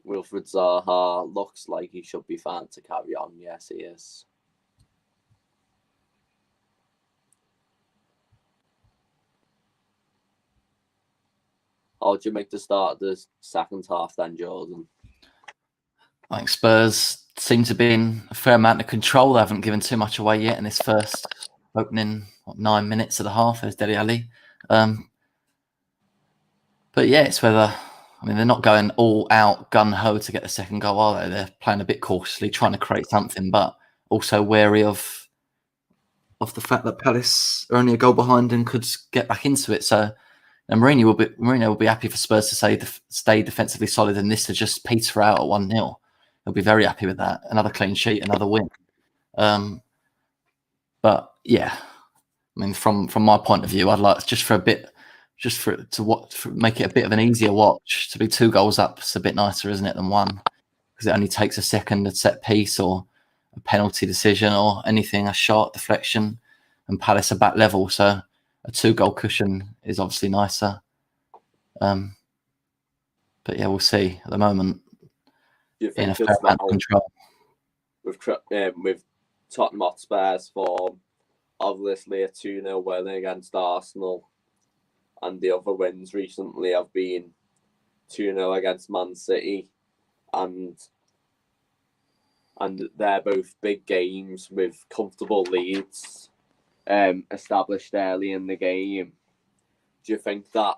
Wilfried Zaha looks like he should be fine to carry on. Yes, he is. How do you make the start of the second half then, Jordan? I think Spurs seem to be in a fair amount of control. They haven't given too much away yet in this first opening 9 minutes of the half. There's Dele Alli. But yeah, it's whether, I mean, they're not going all out gun-ho to get the second goal, are they? They're playing a bit cautiously, trying to create something, but also wary of the fact that Palace are only a goal behind and could get back into it. So Mourinho will be happy for Spurs to stay defensively solid and this to just peter out at 1-0. He'll be very happy with that. Another clean sheet, another win. But yeah, I mean, from my point of view, I'd like make it a bit of an easier watch. To be 2 goals up, it's a bit nicer, isn't it, than 1? Because it only takes a second, a set piece or a penalty decision or anything, a shot, deflection, and Palace are back level. So a 2-goal cushion is obviously nicer. But yeah, we'll see. At the moment, Do you in a think fair amount of control. With Tottenham Hotspur's form, obviously a 2-0 win against Arsenal, and the other wins recently have been 2-0 against Man City, and they're both big games with comfortable leads established early in the game. Do you think that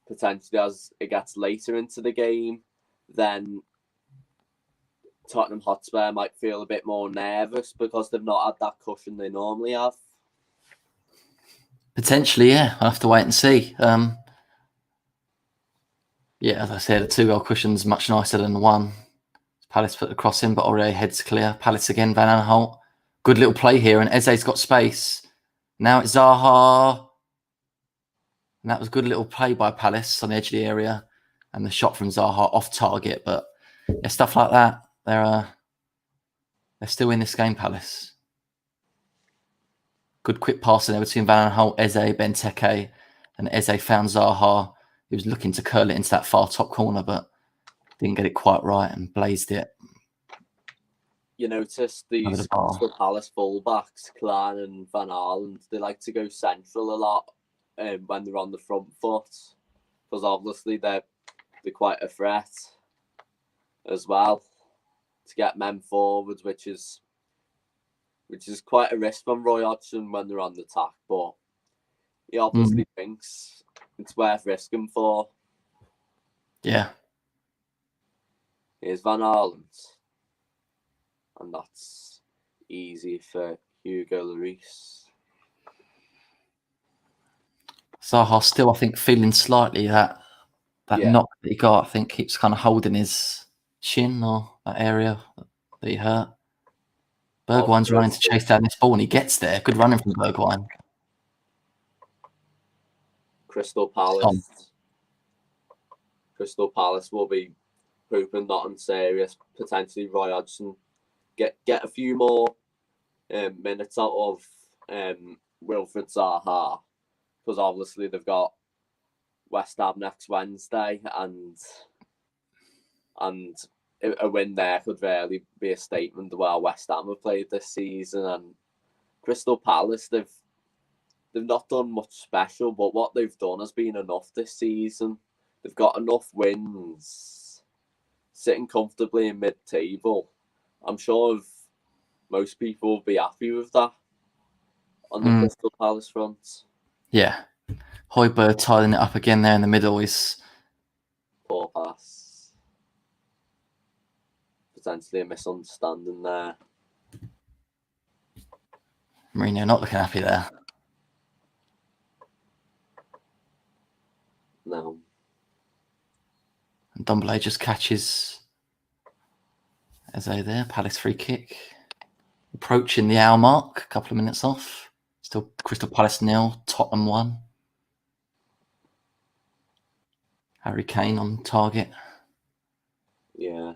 potentially as it gets later into the game, then Tottenham Hotspur might feel a bit more nervous because they've not had that cushion they normally have? Potentially, yeah. I'll have to wait and see. Yeah, as I said, a 2-goal cushion's much nicer than 1. Palace put the cross in, but Aurier heads clear. Palace again, Van Aanholt. Good little play here, and Eze's got space. Now it's Zaha. And that was a good little play by Palace on the edge of the area. And the shot from Zaha off target. But yeah, stuff like that, they're still in this game, Palace. Good quick passing there between Van Aanholt, Eze, Benteke. And Eze found Zaha. He was looking to curl it into that far top corner, but didn't get it quite right and blazed it. You notice these Crystal Palace fullbacks, Klein and Van Aalen, they like to go central a lot when they're on the front foot, because obviously they're quite a threat as well to get men forwards, which is quite a risk from Roy Hodgson when they're on the attack, but he obviously thinks it's worth risking for. Yeah. Here's Van Aalen. And that's easy for Hugo Lloris. Zaha still, I think, feeling slightly that knock that he got. I think keeps kind of holding his shin or that area that he hurt. Bergwijn's running to chase down this ball, and he gets there. Good running from Bergwijn. Crystal Palace will be hoping not unserious. Potentially Roy Hodgson get a few more minutes out of Wilfried Zaha, because obviously they've got West Ham next Wednesday and a win there could really be a statement of how West Ham have played this season. And Crystal Palace, they've not done much special, but what they've done has been enough this season. They've got enough wins, sitting comfortably in mid-table. I'm sure most people will be happy with that on the Crystal Palace front. Yeah. Hotspur tidying it up again there in the middle is... Poor pass. Potentially a misunderstanding there. Mourinho not looking happy there. No. And Dumbledore just catches Eze there. Palace free kick. Approaching the hour mark. A couple of minutes off. Still Crystal Palace 0. Tottenham 1. Harry Kane on target. Yeah.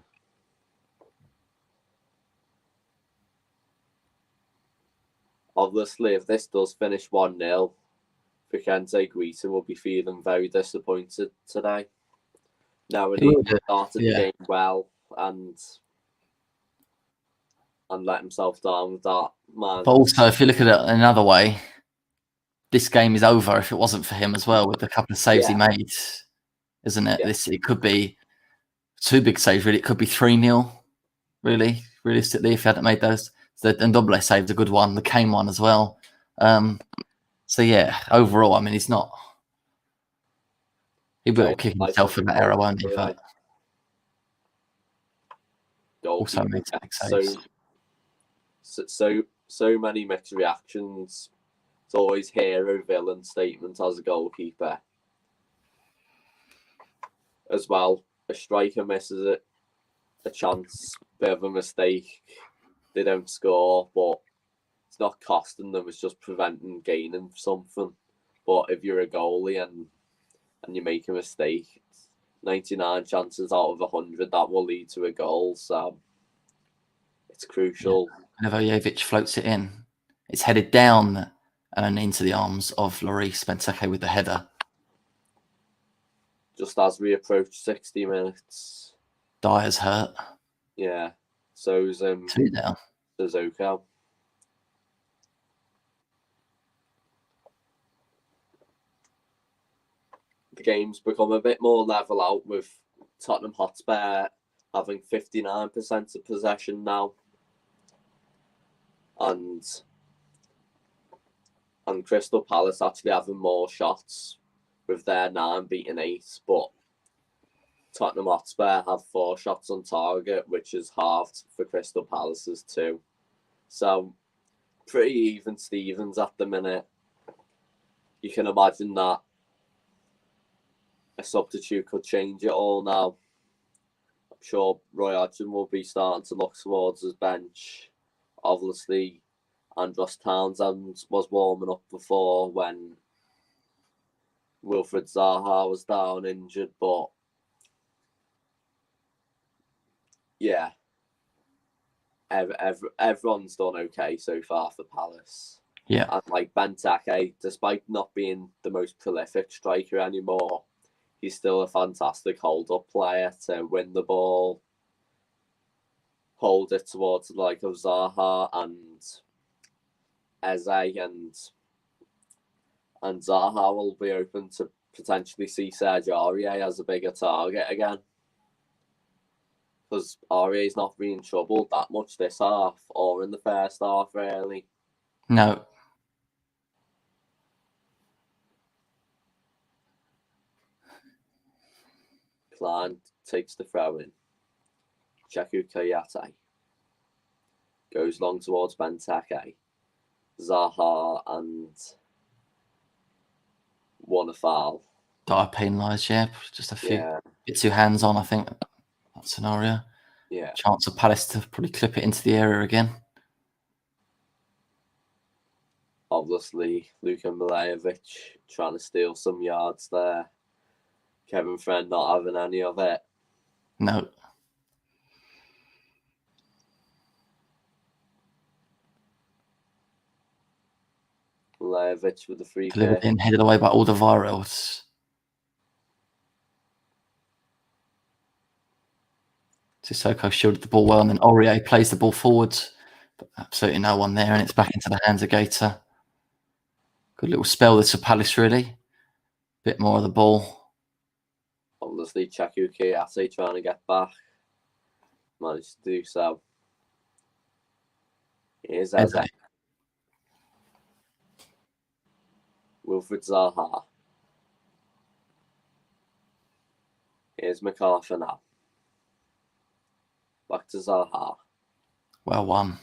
Obviously, if this does finish 1-0, Vicente Guita will be feeling very disappointed today. Now, he started the game well and let himself down with that, man. But also, if you look at it another way, this game is over if it wasn't for him as well, with the couple of saves he made, isn't it? Yeah. It could be 2 big saves, really. It could be 3-0, really, realistically, if he hadn't made those. The Ndombele saved a good one, the Kane one as well. So, yeah, overall, I mean, he's not... He'll be kicking himself for that error, won't he? But also makes big saves. So many mixed reactions. It's always hero villain statement as a goalkeeper. As well, a striker misses it, a chance, bit of a mistake. They don't score, but it's not costing them. It's just preventing gaining something. But if you're a goalie and you make a mistake, 99 chances out of 100 that will lead to a goal. So it's crucial. Yeah. Nevojevic floats it in. It's headed down and into the arms of Lloris. Benteke with the header. Just as we approach 60 minutes. Dyer's hurt. Yeah. So's 2 down. Suzuka. The game's become a bit more level out with Tottenham Hotspur having 59% of possession now. And Crystal Palace actually having more shots with their 9 beating 8, but Tottenham Hotspur have 4 shots on target, which is halved for Crystal Palace's 2. So pretty even Stevens at the minute. You can imagine that a substitute could change it all now. I'm sure Roy Hodgson will be starting to look towards his bench. Obviously, Andros Townsend was warming up before when Wilfred Zaha was down injured, but yeah, everyone's done okay so far for Palace. Yeah. And like Benteke, despite not being the most prolific striker anymore, he's still a fantastic hold-up player to win the ball, hold it towards the like of Zaha and Eze, and Zaha will be open to potentially see Serge Aurier as a bigger target again. Because Aurier's not been troubled that much this half or in the first half, really. No. Klein takes the throw in. Cheku Kayate goes long towards Benteke. Zaha and won a foul. Dyer penalised, yeah. Just a few. Yeah. Bit too hands on, I think, that scenario. Yeah. Chance of Palace to probably clip it into the area again. Obviously, Luka Milejevic trying to steal some yards there. Kevin Friend not having any of it. No. Milejevic with the free Delivered kick. in, headed away by Alderweireld. Sissoko shielded the ball well, and then Aurier plays the ball forward. But absolutely no one there, and it's back into the hands of Gator. Good little spell this for Palace, really. Bit more of the ball. Obviously, Chaku Kiyase trying to get back. Managed to do so. Here's Eze. Wilfred Zaha. Here's MacArthur now. Back to Zaha. Well won.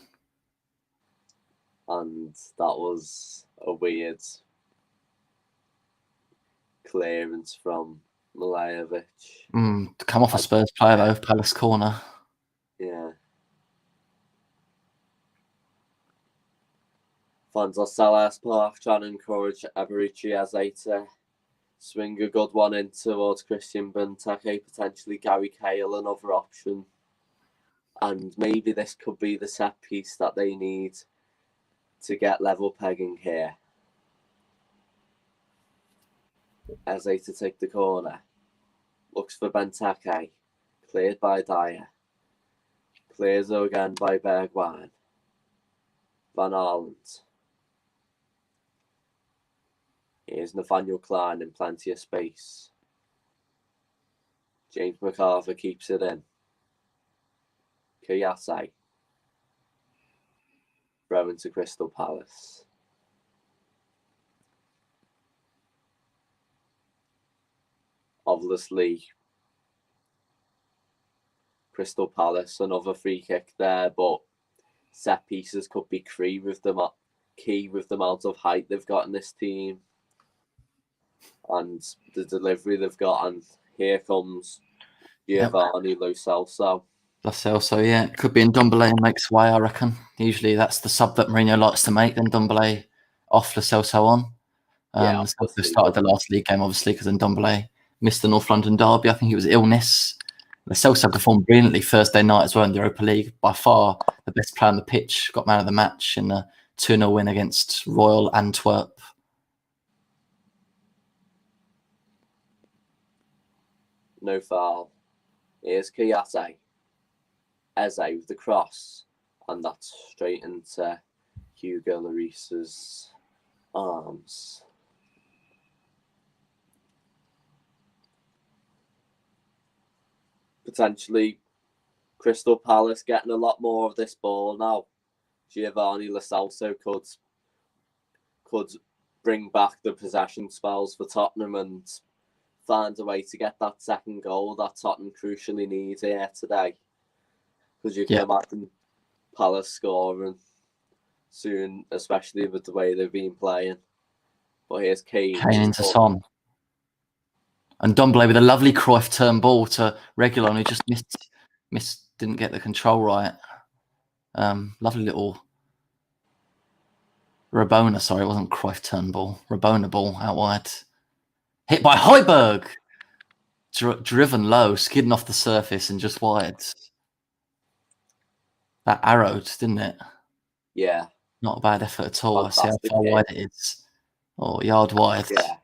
And that was a weird clearance from Milivojevic. Come off a Spurs player, though, Palace corner. Yeah. Fans at Selhurst Park trying to encourage Eberici Eze to swing a good one in towards Christian Benteke, potentially Gary Cahill, another option. And maybe this could be the set piece that they need to get level pegging here. Eze to take the corner. Looks for Benteke. Cleared by Dyer. Clears again by Bergwijn. Van Aerland. Here's Nathaniel Klein in plenty of space. James MacArthur keeps it in. Kiyase. Throw into Crystal Palace. Obviously, Crystal Palace, another free kick there, but set pieces could be key with the amount of height they've got in this team and the delivery they've got. And here comes Giovanni Lo Celso. Lo Celso, yeah. Could be in Ndombele and makes way, I reckon. Usually that's the sub that Mourinho likes to make, then Ndombele off, Lo Celso on. They started the last league game, obviously, because Ndombele missed the North London derby. I think it was illness. Lo Celso performed brilliantly Thursday night as well in the Europa League. By far the best player on the pitch. Got man of the match in a 2-0 win against Royal Antwerp. No foul. Here's Kiyase. Eze with the cross. And that's straight into Hugo Lloris's arms. Potentially Crystal Palace getting a lot more of this ball now. Giovanni Lo Celso could bring back the possession spells for Tottenham and find a way to get that second goal that Tottenham crucially need here today. Because you can imagine Palace scoring soon, especially with the way they've been playing. But here's Kane into Son. And Ndombele with a lovely Cruyff turn ball to Reguilon, who just didn't get the control right. Lovely little Rabona, sorry, it wasn't Cruyff turn ball. Rabona ball out wide. Hit by Højbjerg. Driven low, skidding off the surface and just wide. That arrowed, didn't it? Yeah. Not a bad effort at all. Fantastic. I see how far wide it is. Oh, yard wide. Yeah.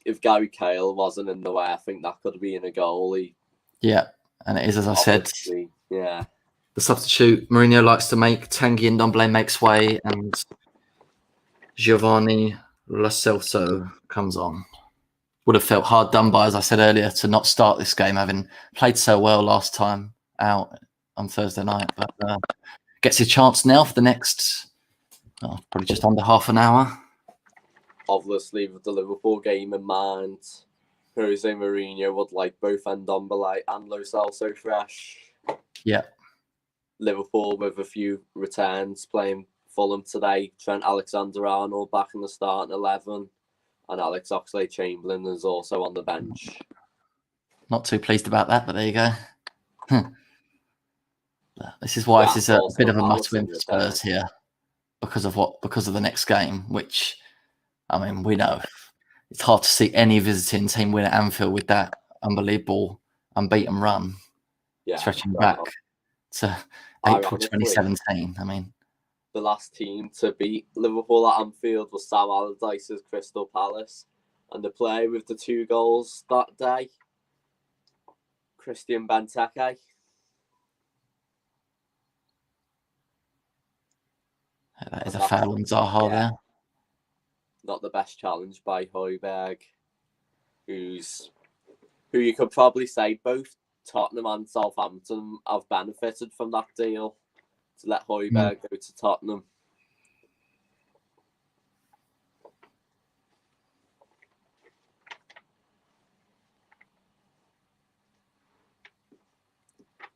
If Gary Cahill wasn't in the way, I think that could have been a goal. Yeah, and it is, as I said. Yeah. The substitute Mourinho likes to make. Tanguy Ndombele makes way, and Giovanni Lo Celso comes on. Would have felt hard done by, as I said earlier, to not start this game, having played so well last time out on Thursday night. But gets his chance now for the next, probably just under half an hour. Obviously, with the Liverpool game in mind, Jose Mourinho would like both Ndombele and Lo Celso fresh. Yeah. Liverpool with a few returns playing Fulham today. Trent Alexander-Arnold back in the starting 11. And Alex Oxlade-Chamberlain is also on the bench. Not too pleased about that, but there you go. This is why this is a bit of a must-win for Spurs here because of the next game, which, I mean, we know it's hard to see any visiting team win at Anfield with that unbelievable unbeaten run, stretching back to April 2017. I mean, the last team to beat Liverpool at Anfield was Sam Allardyce's Crystal Palace, and the player with the 2 goals that day, Christian Benteke. That is And a that's, foul on Zaha yeah, there. not the best challenge by Højbjerg, who you could probably say both Tottenham and Southampton have benefited from that deal to let Højbjerg go to Tottenham.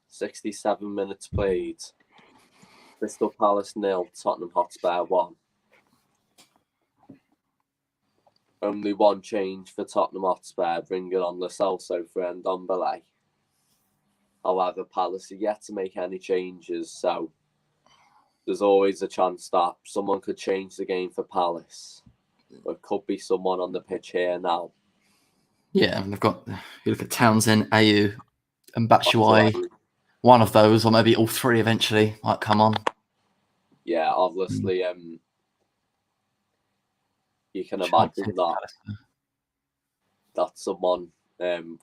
"67 minutes played. Crystal Palace 0, Tottenham Hotspur 1. Only one change for Tottenham Hotspur, bringing on Lo Celso for Ndombele. However, Palace are yet to make any changes, so there's always a chance that someone could change the game for Palace. There could be someone on the pitch here now. Yeah, and they've got, you look at Townsend, Ayew, and Batshuayi. One of those, or maybe all three eventually, might come on. Yeah, obviously, you can imagine that someone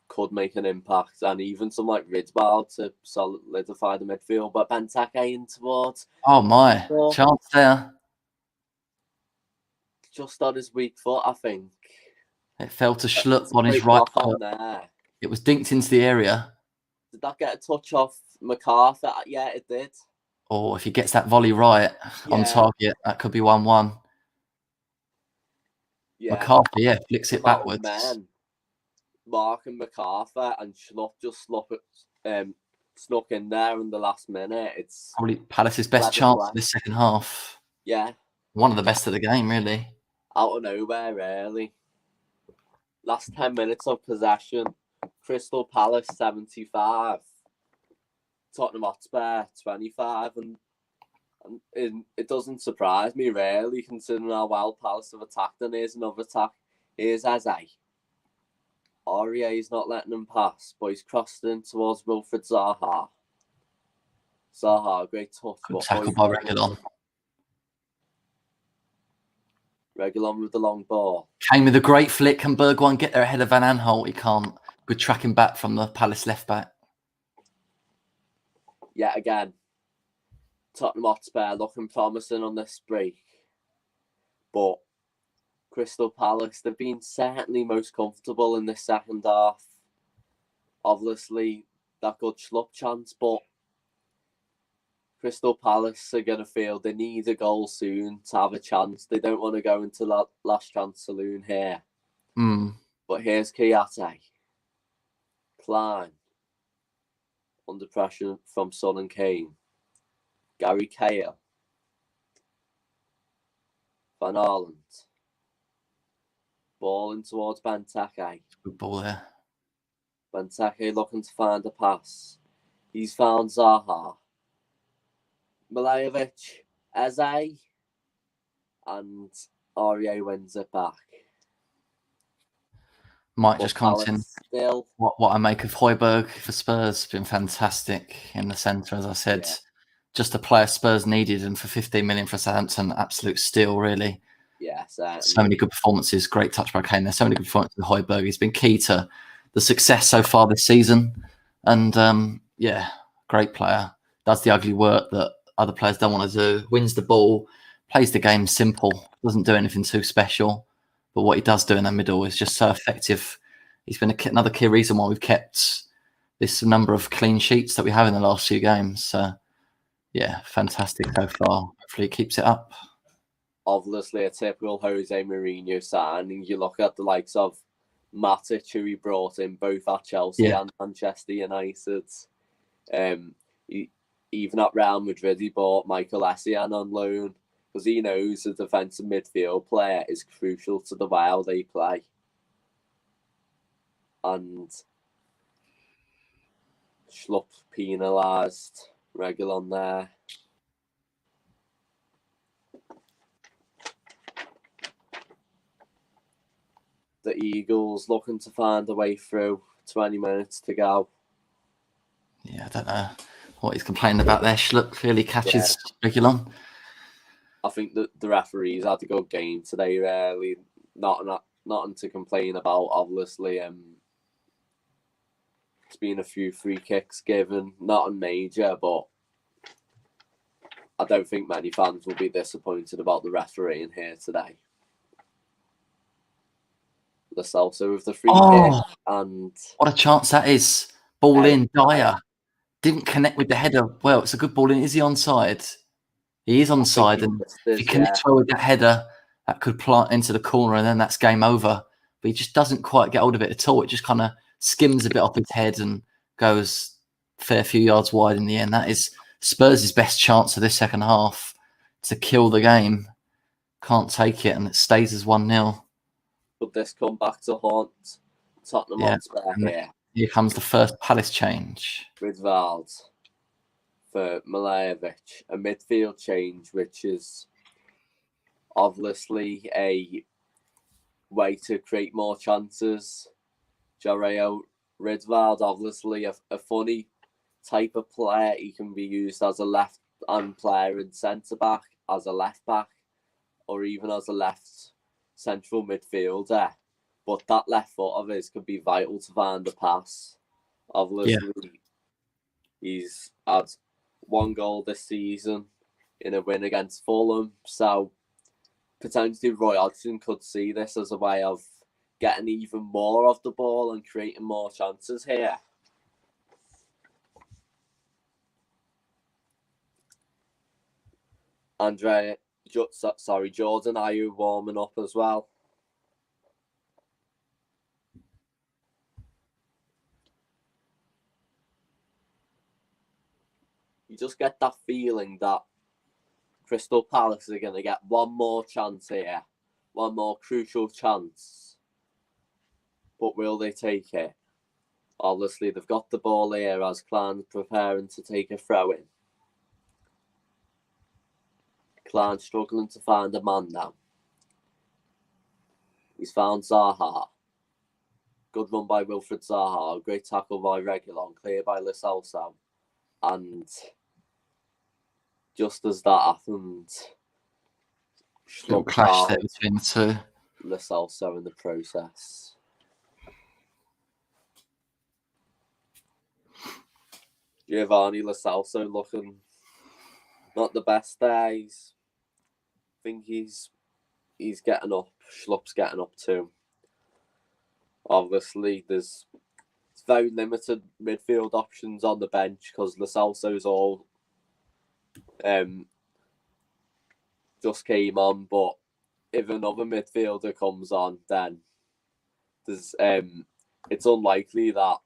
could make an impact, and even some like Ridwell to solidify the midfield. But Benteke in towards. Oh my, chance there. Just on his weak foot, I think. It fell to Schlupp on his right foot. There. It was dinked into the area. Did that get a touch off McCarthy? Yeah, it did. Or if he gets that volley right on target, that could be 1-1. Yeah. McCarthy, flicks it backwards. Man. Mark and McCarthy and Schlupp just snuck in there in the last minute. It's probably Palace's best chance of this second half. Yeah. One of the best of the game, really. Out of nowhere, really. Last 10 minutes of possession. Crystal Palace 75. Tottenham Hotspur 25. And it doesn't surprise me, really, considering how well Palace have attacked. And here's another attack. Here's Eze. Aurier's not letting him pass, but he's crossed in towards Wilfried Zaha. Zaha, great touch. Good tackle by Reguilon. Reguilon with the long ball. Came with a great flick, and Bergwijn get there ahead of Van Aanholt. He can't. Good tracking back from the Palace left back. Yet again, Tottenham Hotspur looking promising on this break. But Crystal Palace, they've been certainly most comfortable in this second half. Obviously, that good Schlupp chance, but Crystal Palace are going to feel they need a goal soon to have a chance. They don't want to go into that last chance saloon here. But here's Kouyaté. Klein. Under pressure from Son and Kane. Gary Cahill. Van Haaland. Ball in towards Benteke. Good ball there. Benteke looking to find a pass. He's found Zaha. Milivojevic, Eze, and Aurier wins it back. Mike just commenting what I make of Højbjerg for Spurs. Been fantastic in the centre, as I said. Yeah. Just a player Spurs needed, and for 15 million for Southampton, absolute steal, really. Yeah, certainly. So many good performances. Great touch by Kane. There's so many good performances with Højbjerg. He's been key to the success so far this season. And great player. Does the ugly work that other players don't want to do. Wins the ball. Plays the game simple. Doesn't do anything too special. But what he does do in the middle is just so effective. He's been another key reason why we've kept this number of clean sheets that we have in the last few games. So, yeah, fantastic so far. Hopefully he keeps it up. Obviously, a typical Jose Mourinho signing. You look at the likes of Matic, who he brought in both at Chelsea and Manchester United. Even at Real Madrid, he bought Michael Essien on loan because he knows a defensive midfield player is crucial to the way they play. And Schlupp penalised. Reguilon there. The Eagles looking to find a way through. 20 minutes to go. Yeah, I don't know what he's complaining about there. Schlupp clearly catches Reguilon. I think that the referees had a good game today, really. Nothing to complain about, obviously. It's been a few free kicks given. Nothing major, but I don't think many fans will be disappointed about the refereeing here today. Lo Celso with the free kick, and what a chance that is. Ball Eric in, Dyer. Didn't connect with the header. Well, it's a good ball in. Is he onside? He is onside, and if he connects well with that header, that could plant into the corner, and then that's game over. But he just doesn't quite get hold of it at all. It just kind of skims a bit off his head and goes a fair few yards wide in the end. That is Spurs' best chance of this second half to kill the game. Can't take it, and it stays as 1-0. But this come back to haunt Tottenham Hotspur here. Here comes the first Palace change. With Vald for Milivojevic, a midfield change, which is obviously a way to create more chances. Jarrell Ridvald, obviously a funny type of player. He can be used as a left-hand player and centre-back, as a left-back, or even as a left central midfielder. But that left foot of his could be vital to find a pass. Obviously, he's had 1 goal this season in a win against Fulham. So potentially Roy Hodgson could see this as a way of getting even more of the ball and creating more chances here. Jordan Ayew warming up as well. You just get that feeling that Crystal Palace are going to get one more chance here. One more crucial chance. But will they take it? Obviously, they've got the ball here as Clan's preparing to take a throw in. Clan struggling to find a man now. He's found Zaha. Good run by Wilfred Zaha. Great tackle by Reguilon. Clear by Lo Celso. And just as that happened, Little clash there between the two. Lo Celso in the process. Giovanni Lo Celso looking not the best there. I think he's getting up. Schlupp's getting up too. Obviously, there's very limited midfield options on the bench because Lo Celso's all just came on. But if another midfielder comes on, then there's it's unlikely that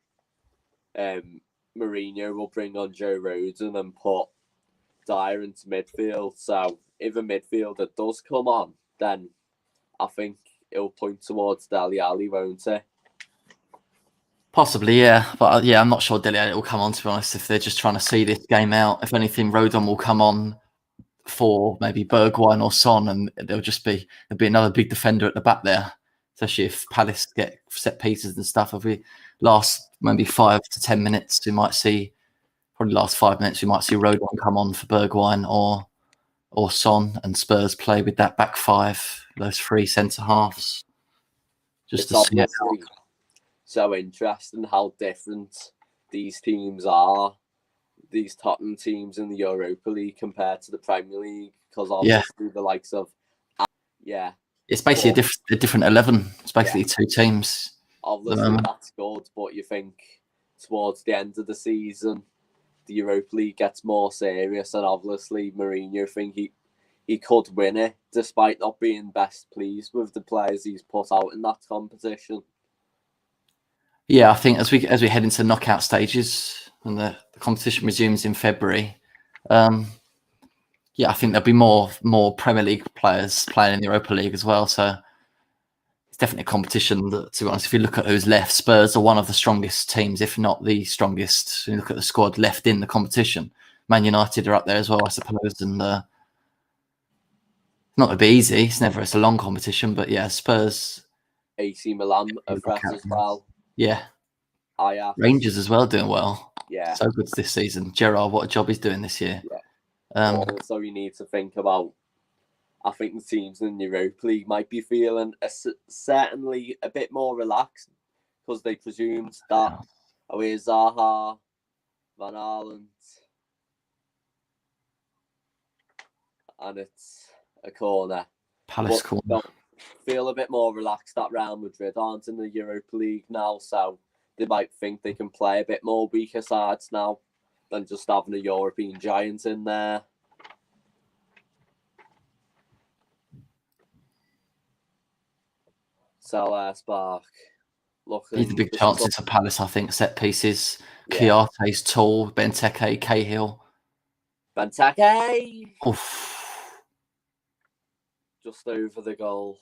Mourinho will bring on Joe Rodon and put Dyer into midfield. So if a midfielder does come on, then I think it'll point towards Dele Alli, won't it? Possibly, yeah. But I'm not sure Dele Alli will come on, to be honest, if they're just trying to see this game out. If anything, Rodon will come on for maybe Bergwijn or Son, and there'll be another big defender at the back there, especially if Palace get set pieces and stuff. If we last maybe 5 to 10 minutes, we might see, probably last 5 minutes, we might see Rodon come on for Bergwijn or Son, and Spurs play with that back five, those 3 centre halves. Just it's to see it. So interesting how different these teams are, these Tottenham teams in the Europa League compared to the Premier League, because obviously the likes of it's basically a different 11. It's basically 2 teams. Obviously that's good, but you think towards the end of the season the Europa League gets more serious, and obviously Mourinho think he could win it despite not being best pleased with the players he's put out in that competition. Yeah, I think as we head into knockout stages and the competition resumes in February, I think there'll be more Premier League players playing in the Europa League as well. So it's definitely a competition that, to be honest, if you look at who's left, Spurs are one of the strongest teams, if not the strongest. When you look at the squad left in the competition, Man United are up there as well, I suppose. And not going to be easy. It's a long competition, but yeah, Spurs. AC Milan are fresh as well. Yeah. Ajax. Rangers as well doing well. Yeah. So good this season. Gerrard, what a job he's doing this year. Yeah. Also, you need to think about, I think the teams in the Europa League might be feeling certainly a bit more relaxed because they presumed that away Zaha, Van Aalen, and it's a corner. Palace But corner. don't feel a bit more relaxed that Real Madrid aren't in the Europa League now, so they might think they can play a bit more weaker sides now than just having a European giant in there. Salah Spark. These are big chances for Palace, I think. Set pieces. Yeah. Kiarte's tall. Benteke, Cahill. Benteke! Oof. Just over the goal.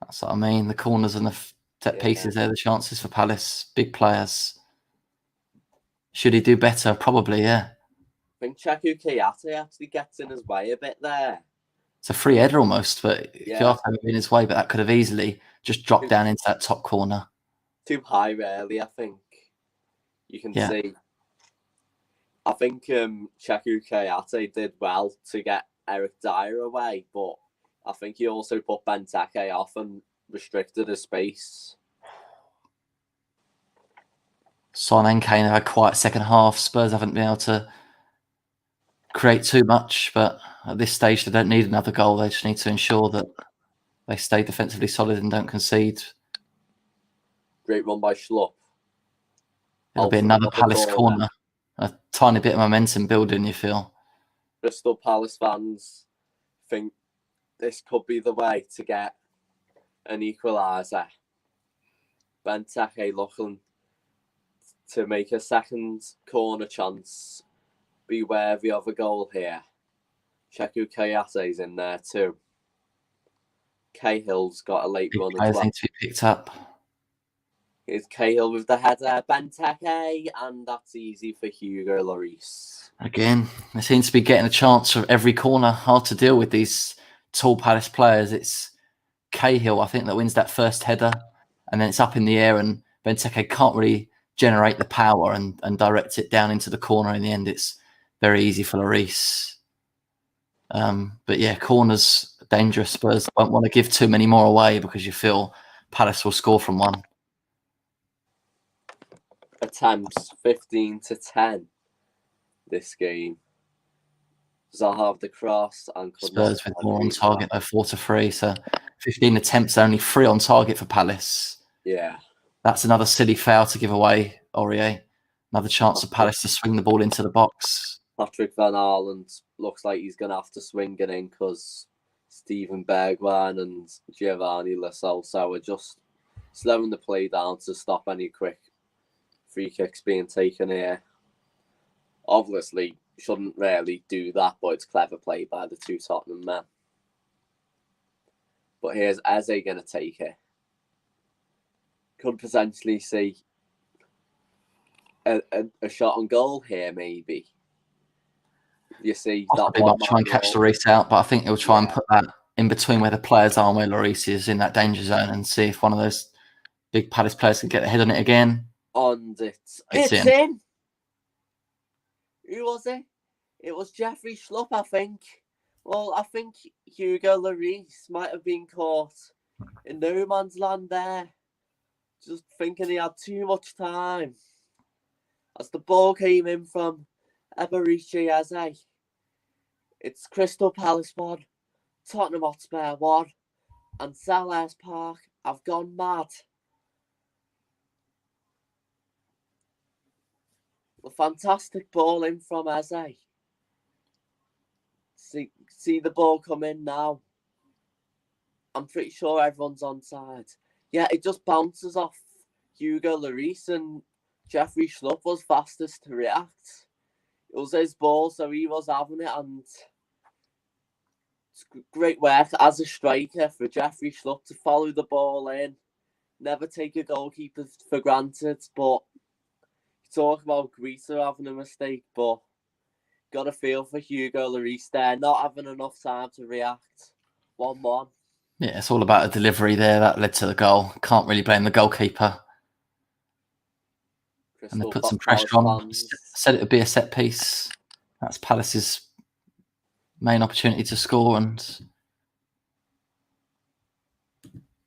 That's what I mean. The corners and the set pieces, they're the chances for Palace. Big players. Should he do better? Probably, yeah. I think Chaku Kayate actually gets in his way a bit there. It's a free header almost, but Yeah. Kiarte would be in his way, but that could have easily just dropped down into that top corner. Too high, really, I think. You can Yeah. see. I think Chaku Kayate did well to get Eric Dyer away, but I think he also put Benteke off and restricted his space. Son and Kane have had quite a second half. Spurs haven't been able to create too much, but at this stage they don't need another goal. They just need to ensure that they stay defensively solid and don't concede. Great run by Schlupp. It'll be another Palace corner. A tiny bit of momentum building, you feel. Crystal Palace fans think this could be the way to get an equaliser. Benteke looking to make a second corner chance. Be wary of a goal here. Chaku Kayate's in there too. Cahill's got a late run as well. Need to be picked up. Here's Cahill with the header. Benteke, and that's easy for Hugo Lloris. Again, they seem to be getting a chance from every corner. Hard to deal with these tall Palace players. It's Cahill, I think, that wins that first header, and then it's up in the air, and Benteke can't really generate the power and direct it down into the corner. In the end, it's very easy for Lloris. But yeah, corners dangerous. Spurs won't want to give too many more away because you feel Palace will score from one. Attempts 15-10 this game. Zaha with the cross and Spurs with more on target though, 4-3. So 15 attempts, only 3 on target for Palace. Yeah. That's another silly foul to give away, Aurier. Another chance for Palace to swing the ball into the box. Patrick Van Arland looks like he's going to have to swing it in because Steven Bergwijn and Giovanni Lo Celso are just slowing the play down to stop any quick free kicks being taken here. Obviously, shouldn't really do that, but it's clever play by the two Tottenham men. But here's Eze going to take it. Could potentially see a shot on goal here, maybe. You see that one. Might try and catch Lloris out, but I think he'll try and put that in between where the players are and where Lloris is in that danger zone and see if one of those big Palace players can get a head on it again. It's in. Who was it? It was Jeffrey Schlupp, I think. Well, I think Hugo Lloris might have been caught in no man's land there. Just thinking he had too much time. As the ball came in from Eberici Eze. It's Crystal Palace 1, Tottenham Hotspur 1, and Selhurst Park have gone mad. A fantastic ball in from Eze. See the ball come in now. I'm pretty sure everyone's onside. Yeah, it just bounces off Hugo Lloris, and Jeffrey Schlupp was fastest to react. It was his ball, so he was having it, and it's great work as a striker for Jeffrey Schlupp to follow the ball in. Never take a goalkeeper for granted, but you talk about Greaser having a mistake, but got a feel for Hugo Lloris there, not having enough time to react. 1-1. Yeah, it's all about a delivery there that led to the goal. Can't really blame the goalkeeper. And they put some pressure on. Said it would be a set piece. That's Palace's main opportunity to score. And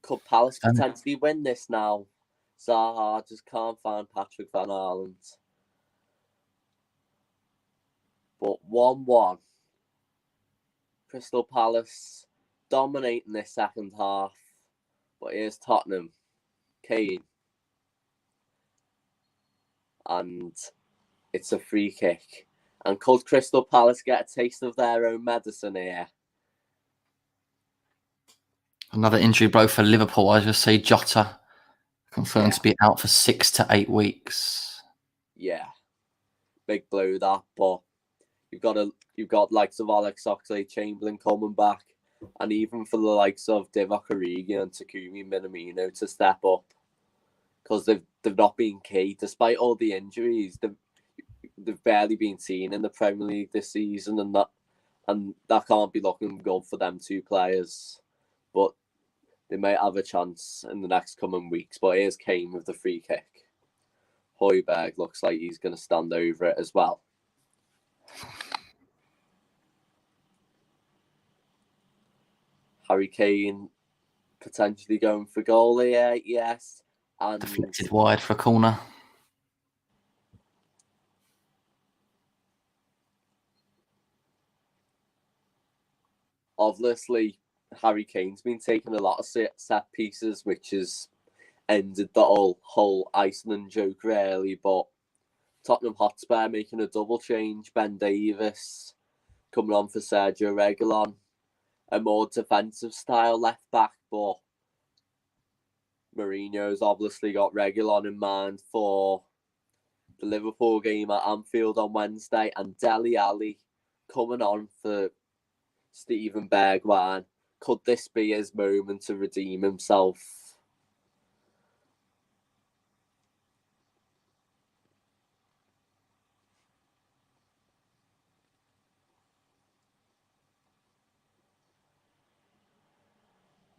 could Palace potentially win this now? Zaha just can't find Patrick Van Arland. But 1-1. Crystal Palace dominating this second half. But here's Tottenham. Kane. And it's a free kick. And could Crystal Palace get a taste of their own medicine here? Another injury blow for Liverpool. I just say Jota confirmed to be out for 6 to 8 weeks. Yeah, big blow that. But you've got likes of Alex Oxlade-Chamberlain coming back, and even for the likes of Divock Origi and Takumi Minamino to step up, because they've not been key despite all the injuries. They've barely been seen in the Premier League this season, and that can't be looking good for them two players. But they might have a chance in the next coming weeks. But here's Kane with the free kick. Højbjerg looks like he's going to stand over it as well. Harry Kane potentially going for goal here, yes. And deflected wide for a corner. Obviously, Harry Kane's been taking a lot of set pieces, which has ended the whole Iceland joke, really. But Tottenham Hotspur making a double change. Ben Davies coming on for Sergio Reguilon. A more defensive style left back, but Mourinho's obviously got Reguilon in mind for the Liverpool game at Anfield on Wednesday, and Dele Alli coming on for Steven Bergwijn. Could this be his moment to redeem himself?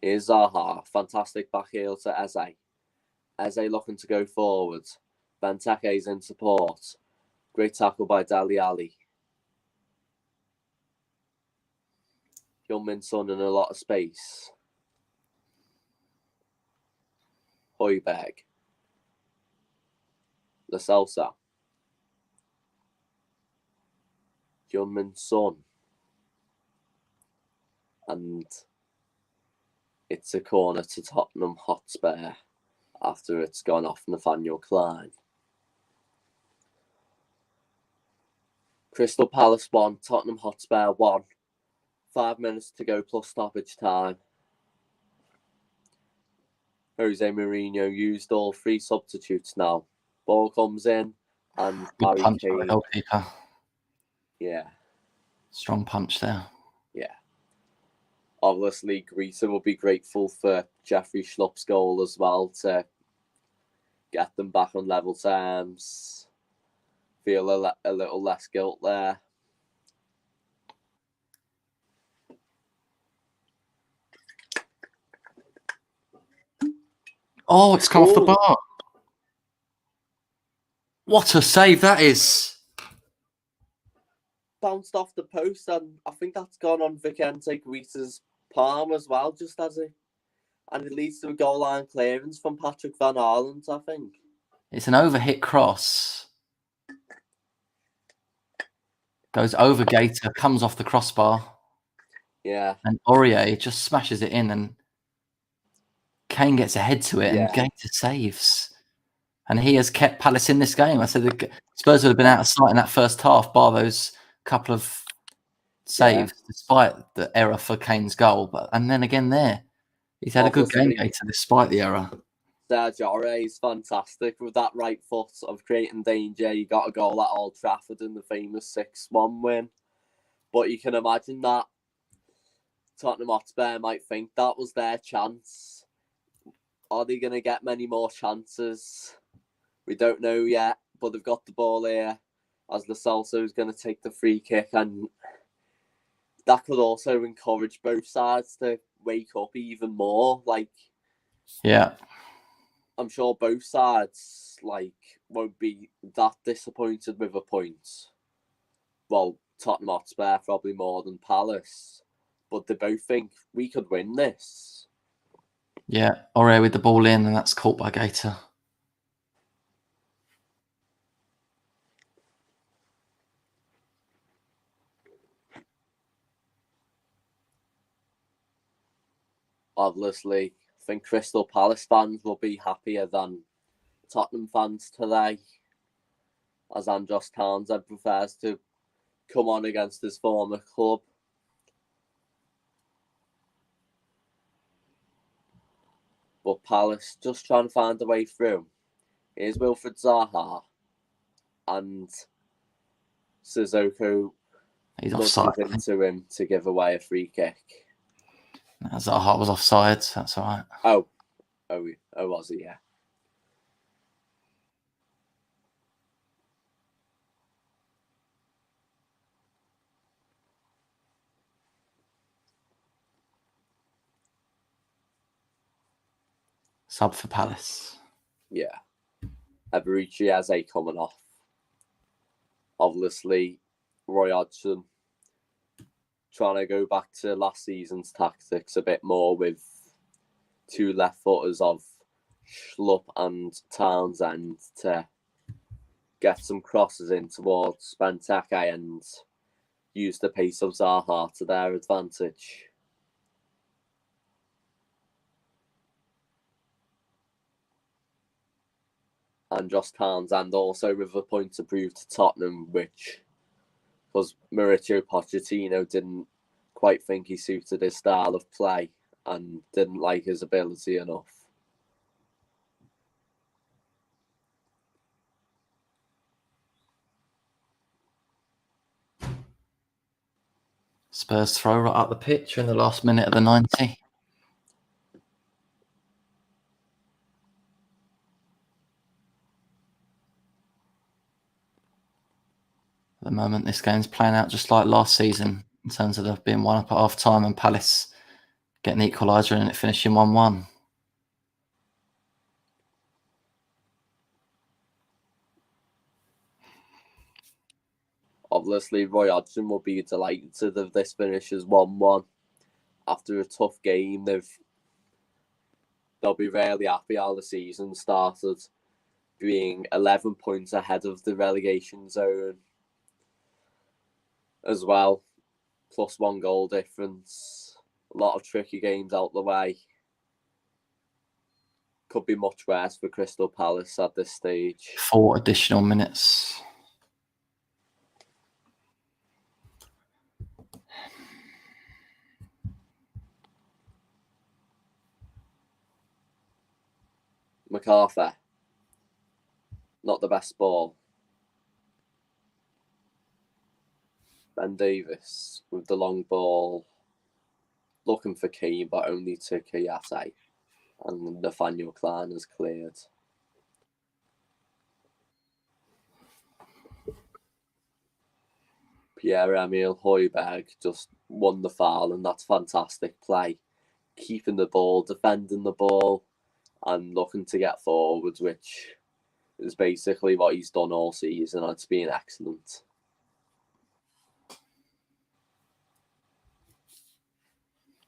Here's Zaha. Fantastic back heel to Eze. Eze looking to go forward. Benteke's in support. Great tackle by Dele Alli. Heung-min Son in a lot of space. Højbjerg. Lo Celso. Heung-min Son. And it's a corner to Tottenham Hotspur after it's gone off Nathaniel Klein. Crystal Palace 1, Tottenham Hotspur 1. 5 minutes to go plus stoppage time. Jose Mourinho used all 3 substitutes now. Ball comes in and Good Harry punch by the Kane. goalkeeper. Yeah. Strong punch there. Yeah. Obviously, Greece will be grateful for Jeffrey Schlupp's goal as well to get them back on level terms. Feel a little less guilt there. Oh, it's come off the bar. What a save that is. Bounced off the post, and I think that's gone on Vicente Guita's palm as well, just as it. And it leads to a goal line clearance from Patrick Van Arland, I think. It's an overhit cross. Goes over Gator, comes off the crossbar. Yeah. And Aurier just smashes it in, and Kane gets ahead to it, and Gator saves. And he has kept Palace in this game. I said the Spurs would have been out of sight in that first half, bar those couple of saves, despite the error for Kane's goal. And then again there, he's had a good game, Gator, despite the error. Sergio Aurier is fantastic with that right foot of creating danger. He got a goal at Old Trafford in the famous 6-1 win. But you can imagine that Tottenham Hotspur might think that was their chance. Are they going to get many more chances? We don't know yet, but they've got the ball here as Lo Celso is going to take the free kick, and that could also encourage both sides to wake up even more. Yeah. I'm sure both sides won't be that disappointed with a point. Well, Tottenham Hotspur probably more than Palace, but they both think we could win this. Yeah, Aurier with the ball in, and that's caught by Gator. Obviously, I think Crystal Palace fans will be happier than Tottenham fans today, as Andros Townsend prefers to come on against his former club. But Palace just trying to find a way through. Here's Wilfred Zaha and Sissoko He's nudges offside. into him to give away a free kick. Zaha was offside. So that's all right. Oh, was he? Yeah. Sub for Palace. Yeah. Eberici Eze coming off. Obviously, Roy Hodgson trying to go back to last season's tactics a bit more with two left footers of Schlupp and Townsend to get some crosses in towards Benteke and use the pace of Zaha to their advantage. And Josh Townsend also with a point to prove to Tottenham, which was Mauricio Pochettino didn't quite think he suited his style of play and didn't like his ability enough. Spurs throw right up the pitch in the last minute of the 90. At the moment, this game's playing out just like last season in terms of there being one up at half time and Palace getting the equaliser and it finishing 1-1. Obviously, Roy Hodgson will be delighted if this finishes 1-1. After a tough game, they'll be really happy how the season started, being 11 points ahead of the relegation zone as well, plus 1 goal difference. A lot of tricky games out the way. Could be much worse for Crystal Palace at this stage. 4 additional minutes. MacArthur, not the best ball. Ben Davis with the long ball, looking for Keane, but only to Kayate. And Nathaniel Klein is cleared. Pierre-Emile Højbjerg just won the foul, and that's fantastic play. Keeping the ball, defending the ball, and looking to get forwards, which is basically what he's done all season. It's been excellent.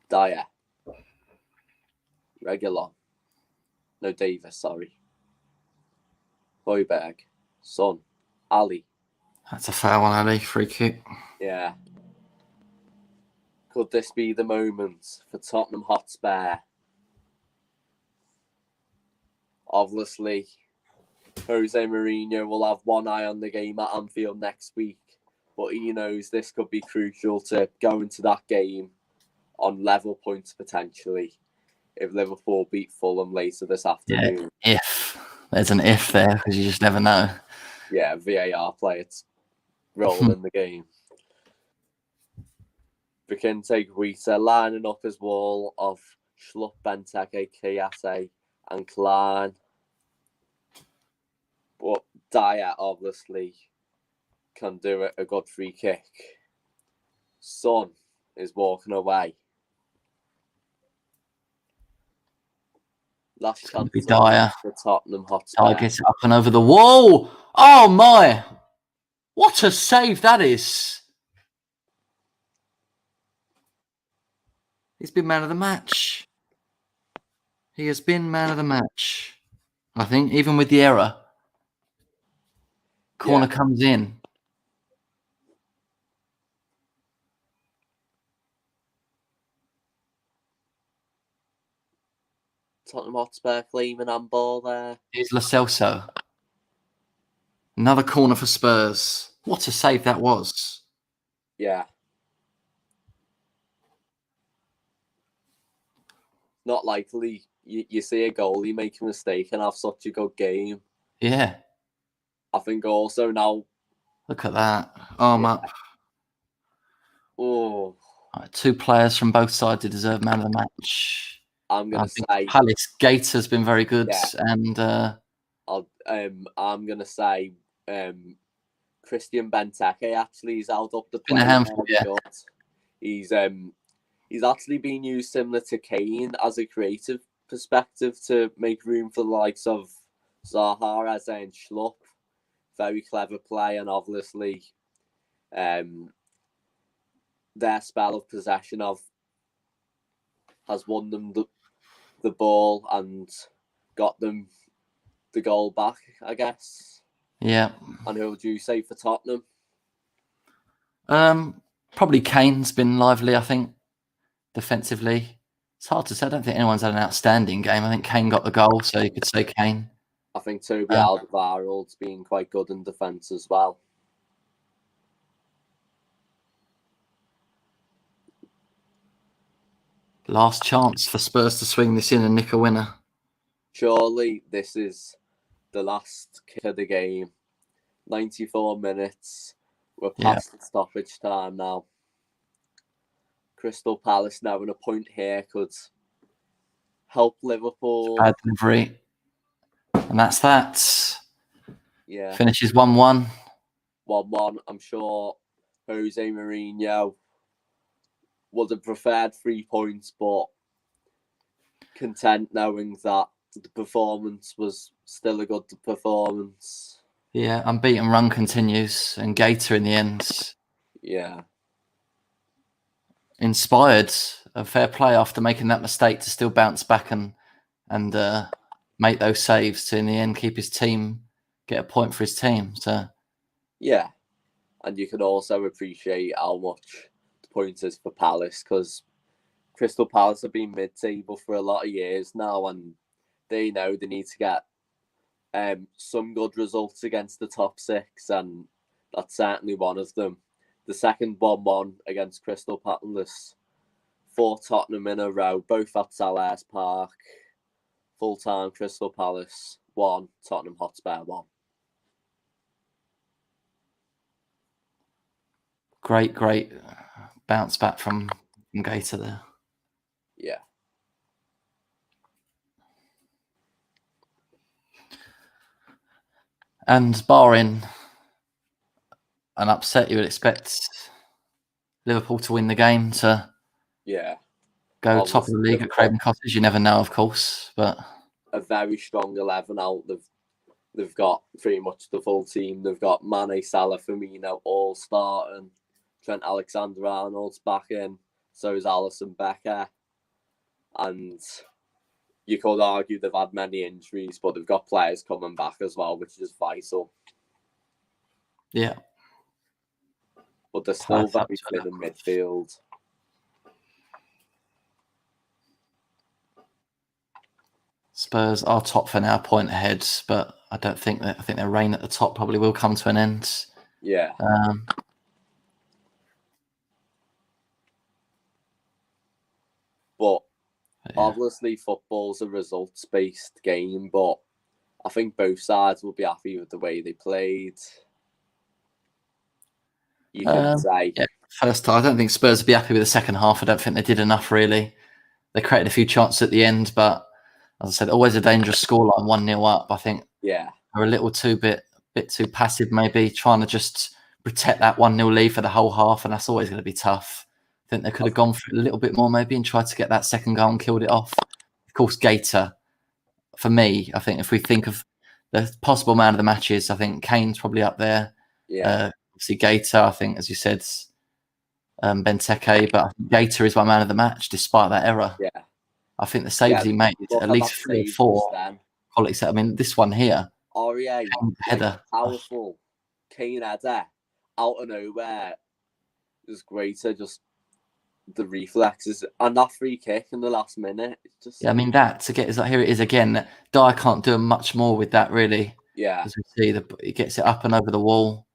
Dyer. Regular. No, Davis, sorry. Højbjerg. Son. Ali. That's a foul on Ali, free kick. Yeah. Could this be the moment for Tottenham Hotspur? Obviously, Jose Mourinho will have one eye on the game at Anfield next week, but he knows this could be crucial to go into that game on level points potentially if Liverpool beat Fulham later this afternoon. Yeah, if. There's an if there because you just never know. Yeah, VAR play its role in the game. Vicente Guita lining up his wall of Schlupp, Benteke, Kayate and Klein. But Dyer obviously can do a good free kick. Son is walking away. Last chance Be Dyer. for Tottenham Hotspur. Dyer gets it up and over the wall. Oh my! What a save that is! He's been man of the match. He has been man of the match. I think even with the error, corner comes in. Tottenham Hotspur claiming handball there. Here's Lo Celso. Another corner for Spurs. What a save that was. Yeah. Not likely you see a goalie make a mistake and have such a good game. Yeah. I think also now. Look at that. Arm up. Oh. Right, 2 players from both sides who deserve man of the match. I'm gonna say Palace Gator's been very good, yeah. and I'm gonna say Christian Benteke actually is held up the been a play. handful, yeah. He's actually been used similar to Kane as a creative perspective to make room for the likes of Zaha, Eze and Schlupp. Very clever play, and obviously their spell of possession has won them the ball and got them the goal back, I guess. Yeah. And who would you say for Tottenham? Probably Kane's been lively, I think, defensively. It's hard to say. I don't think anyone's had an outstanding game. I think Kane got the goal, so you could say Kane. I think Toby Alderweireld's been quite good in defence as well. Last chance for Spurs to swing this in and nick a winner. Surely this is the last kick of the game. 94 minutes. We're past the stoppage time now. Crystal Palace now in a point here could help Liverpool. Bad delivery. And that's that. Yeah. Finishes 1-1. 1-1. I'm sure Jose Mourinho would have preferred 3 points, but content knowing that the performance was still a good performance. Yeah, unbeaten run continues, and Gator in the end. Yeah. Inspired. A fair play after making that mistake to still bounce back and make those saves to in the end keep his team, get a point for his team. So yeah, and you can also appreciate how much the point is for Palace, because Crystal Palace have been mid-table for a lot of years now, and they know they need to get some good results against the top 6, and that's certainly one of them. The second 1-1 against Crystal Palace, 4 Tottenham in a row, both at Selhurst Park. Full-time Crystal Palace 1, Tottenham Hotspur 1. Great bounce back from Gator there. Yeah. And barring an upset, you would expect Liverpool to win the game to go top of the league at Craven Cottage. You never know, of course, but a very strong 11 out. They've got pretty much the full team. They've got Mane, Salah, Firmino all starting. Trent Alexander-Arnold's back in. So is Alisson Becker. And you could argue they've had many injuries, but they've got players coming back as well, which is vital. Yeah. But they're still very thin in midfield. Spurs are top for now, point ahead, but I think their reign at the top probably will come to an end. Yeah. But obviously football's a results-based game, but I think both sides will be happy with the way they played. You can say. Yeah, first half, I don't think Spurs would be happy with the second half. I don't think they did enough, really. They created a few chances at the end, but as I said, always a dangerous scoreline, 1-0 up. I think they're a little bit too passive, maybe, trying to just protect that 1-0 lead for the whole half, and that's always going to be tough. I think they could have gone for it a little bit more, maybe, and tried to get that second goal and killed it off. Of course, Gator, for me, I think if we think of the possible man of the matches, I think Kane's probably up there. Yeah. Obviously, Gator, I think, as you said, Benteke, but I think Gator is my man of the match, despite that error. Yeah. I think the saves he made, at least 3 or 4 quality set. I mean, this one here, header, powerful, Kane header, out of nowhere, is greater. Just the reflexes and that free kick in the last minute. It's just Yeah, I mean that to get is like here it is again. Dyer can't do much more with that really. yeah, As we see, he gets it up and over the wall.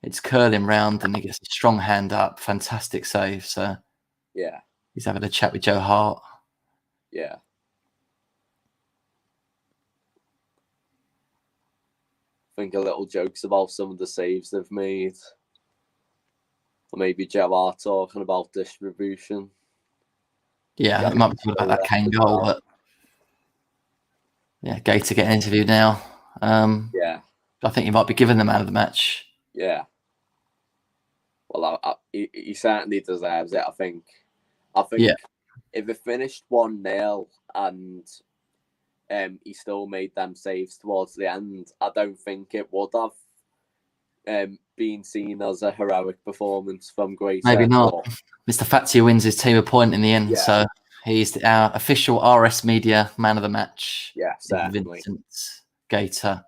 It's curling round, and he gets a strong hand up. Fantastic save. So yeah, he's having a chat with Joe Hart. yeah. I think a little jokes about some of the saves they've made. Or maybe Joe Hart talking about distribution. Yeah, it might be talking about that Kane goal, but yeah, Gator getting interviewed now. Yeah, I think he might be given the man of the match. yeah. Well, he certainly deserves it. I think Yeah. if it finished 1-0 and he still made them saves towards the end, I don't think it would have been seen as a heroic performance from Grace. Maybe not. Mr. Fatsia wins his team a point in the end, so he's our official RS Media man of the match. Yeah, certainly. Vincent Gator.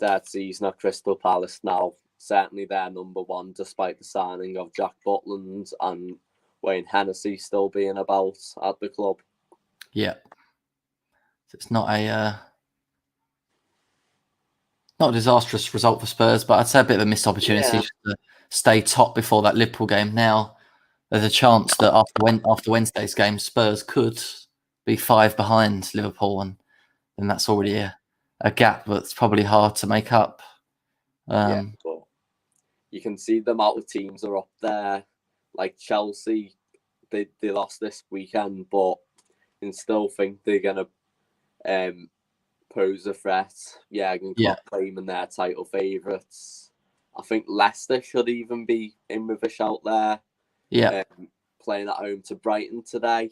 Third season at Crystal Palace now. Certainly they're number one, despite the signing of Jack Butland and Wayne Hennessy still being about at the club. Yeah. So it's not a disastrous result for Spurs, but I'd say a bit of a missed opportunity just to stay top before that Liverpool game. Now there's a chance that after Wednesday's game, Spurs could be 5 behind Liverpool, and then that's already a gap that's probably hard to make up. But you can see the amount of teams are up there. Like Chelsea, they lost this weekend, but you can still think they're gonna pose a threat. Jurgen Klopp claiming their title favourites. I think Leicester should even be in with a shout there. Yeah. Playing at home to Brighton today.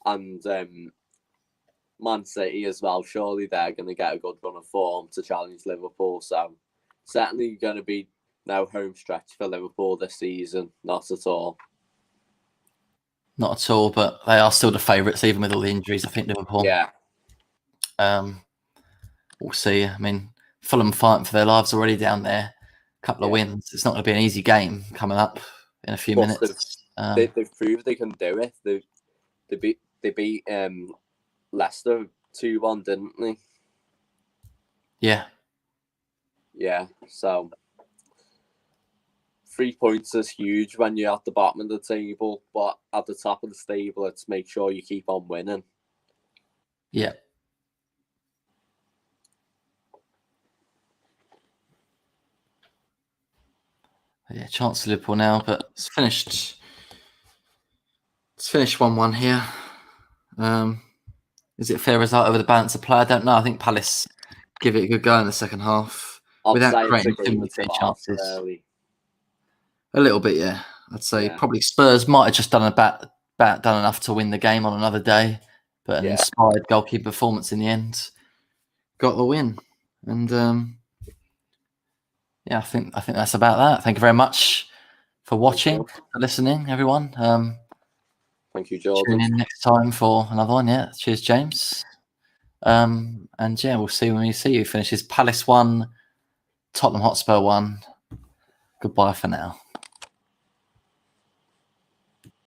And Man City as well. Surely they're going to get a good run of form to challenge Liverpool. So certainly going to be no home stretch for Liverpool this season. Not at all. Not at all, but they are still the favourites, even with all the injuries, I think, Liverpool. Yeah. We'll see. I mean, Fulham fighting for their lives already down there. A couple of wins. It's not going to be an easy game coming up in a few minutes. They've proved they can do it. They beat Leicester 2-1, didn't they? Yeah. Yeah. So 3 points is huge when you're at the bottom of the table, but at the top of the table, it's make sure you keep on winning. Yeah. Yeah, chance to Liverpool now, but it's finished. It's finished 1-1 here. Is it a fair result over the balance of play? I don't know. I think Palace give it a good go in the second half without creating too many chances. A little bit, yeah. I'd say probably Spurs might have just done done enough to win the game on another day, but an inspired goalkeeper performance in the end got the win. And I think that's about that. Thank you very much for watching, for listening, everyone. Thank you, Jordan. Tune in next time for another one. Yeah, cheers, James. And we'll see when we see you. Finishes Palace 1, Tottenham Hotspur 1. Goodbye for now.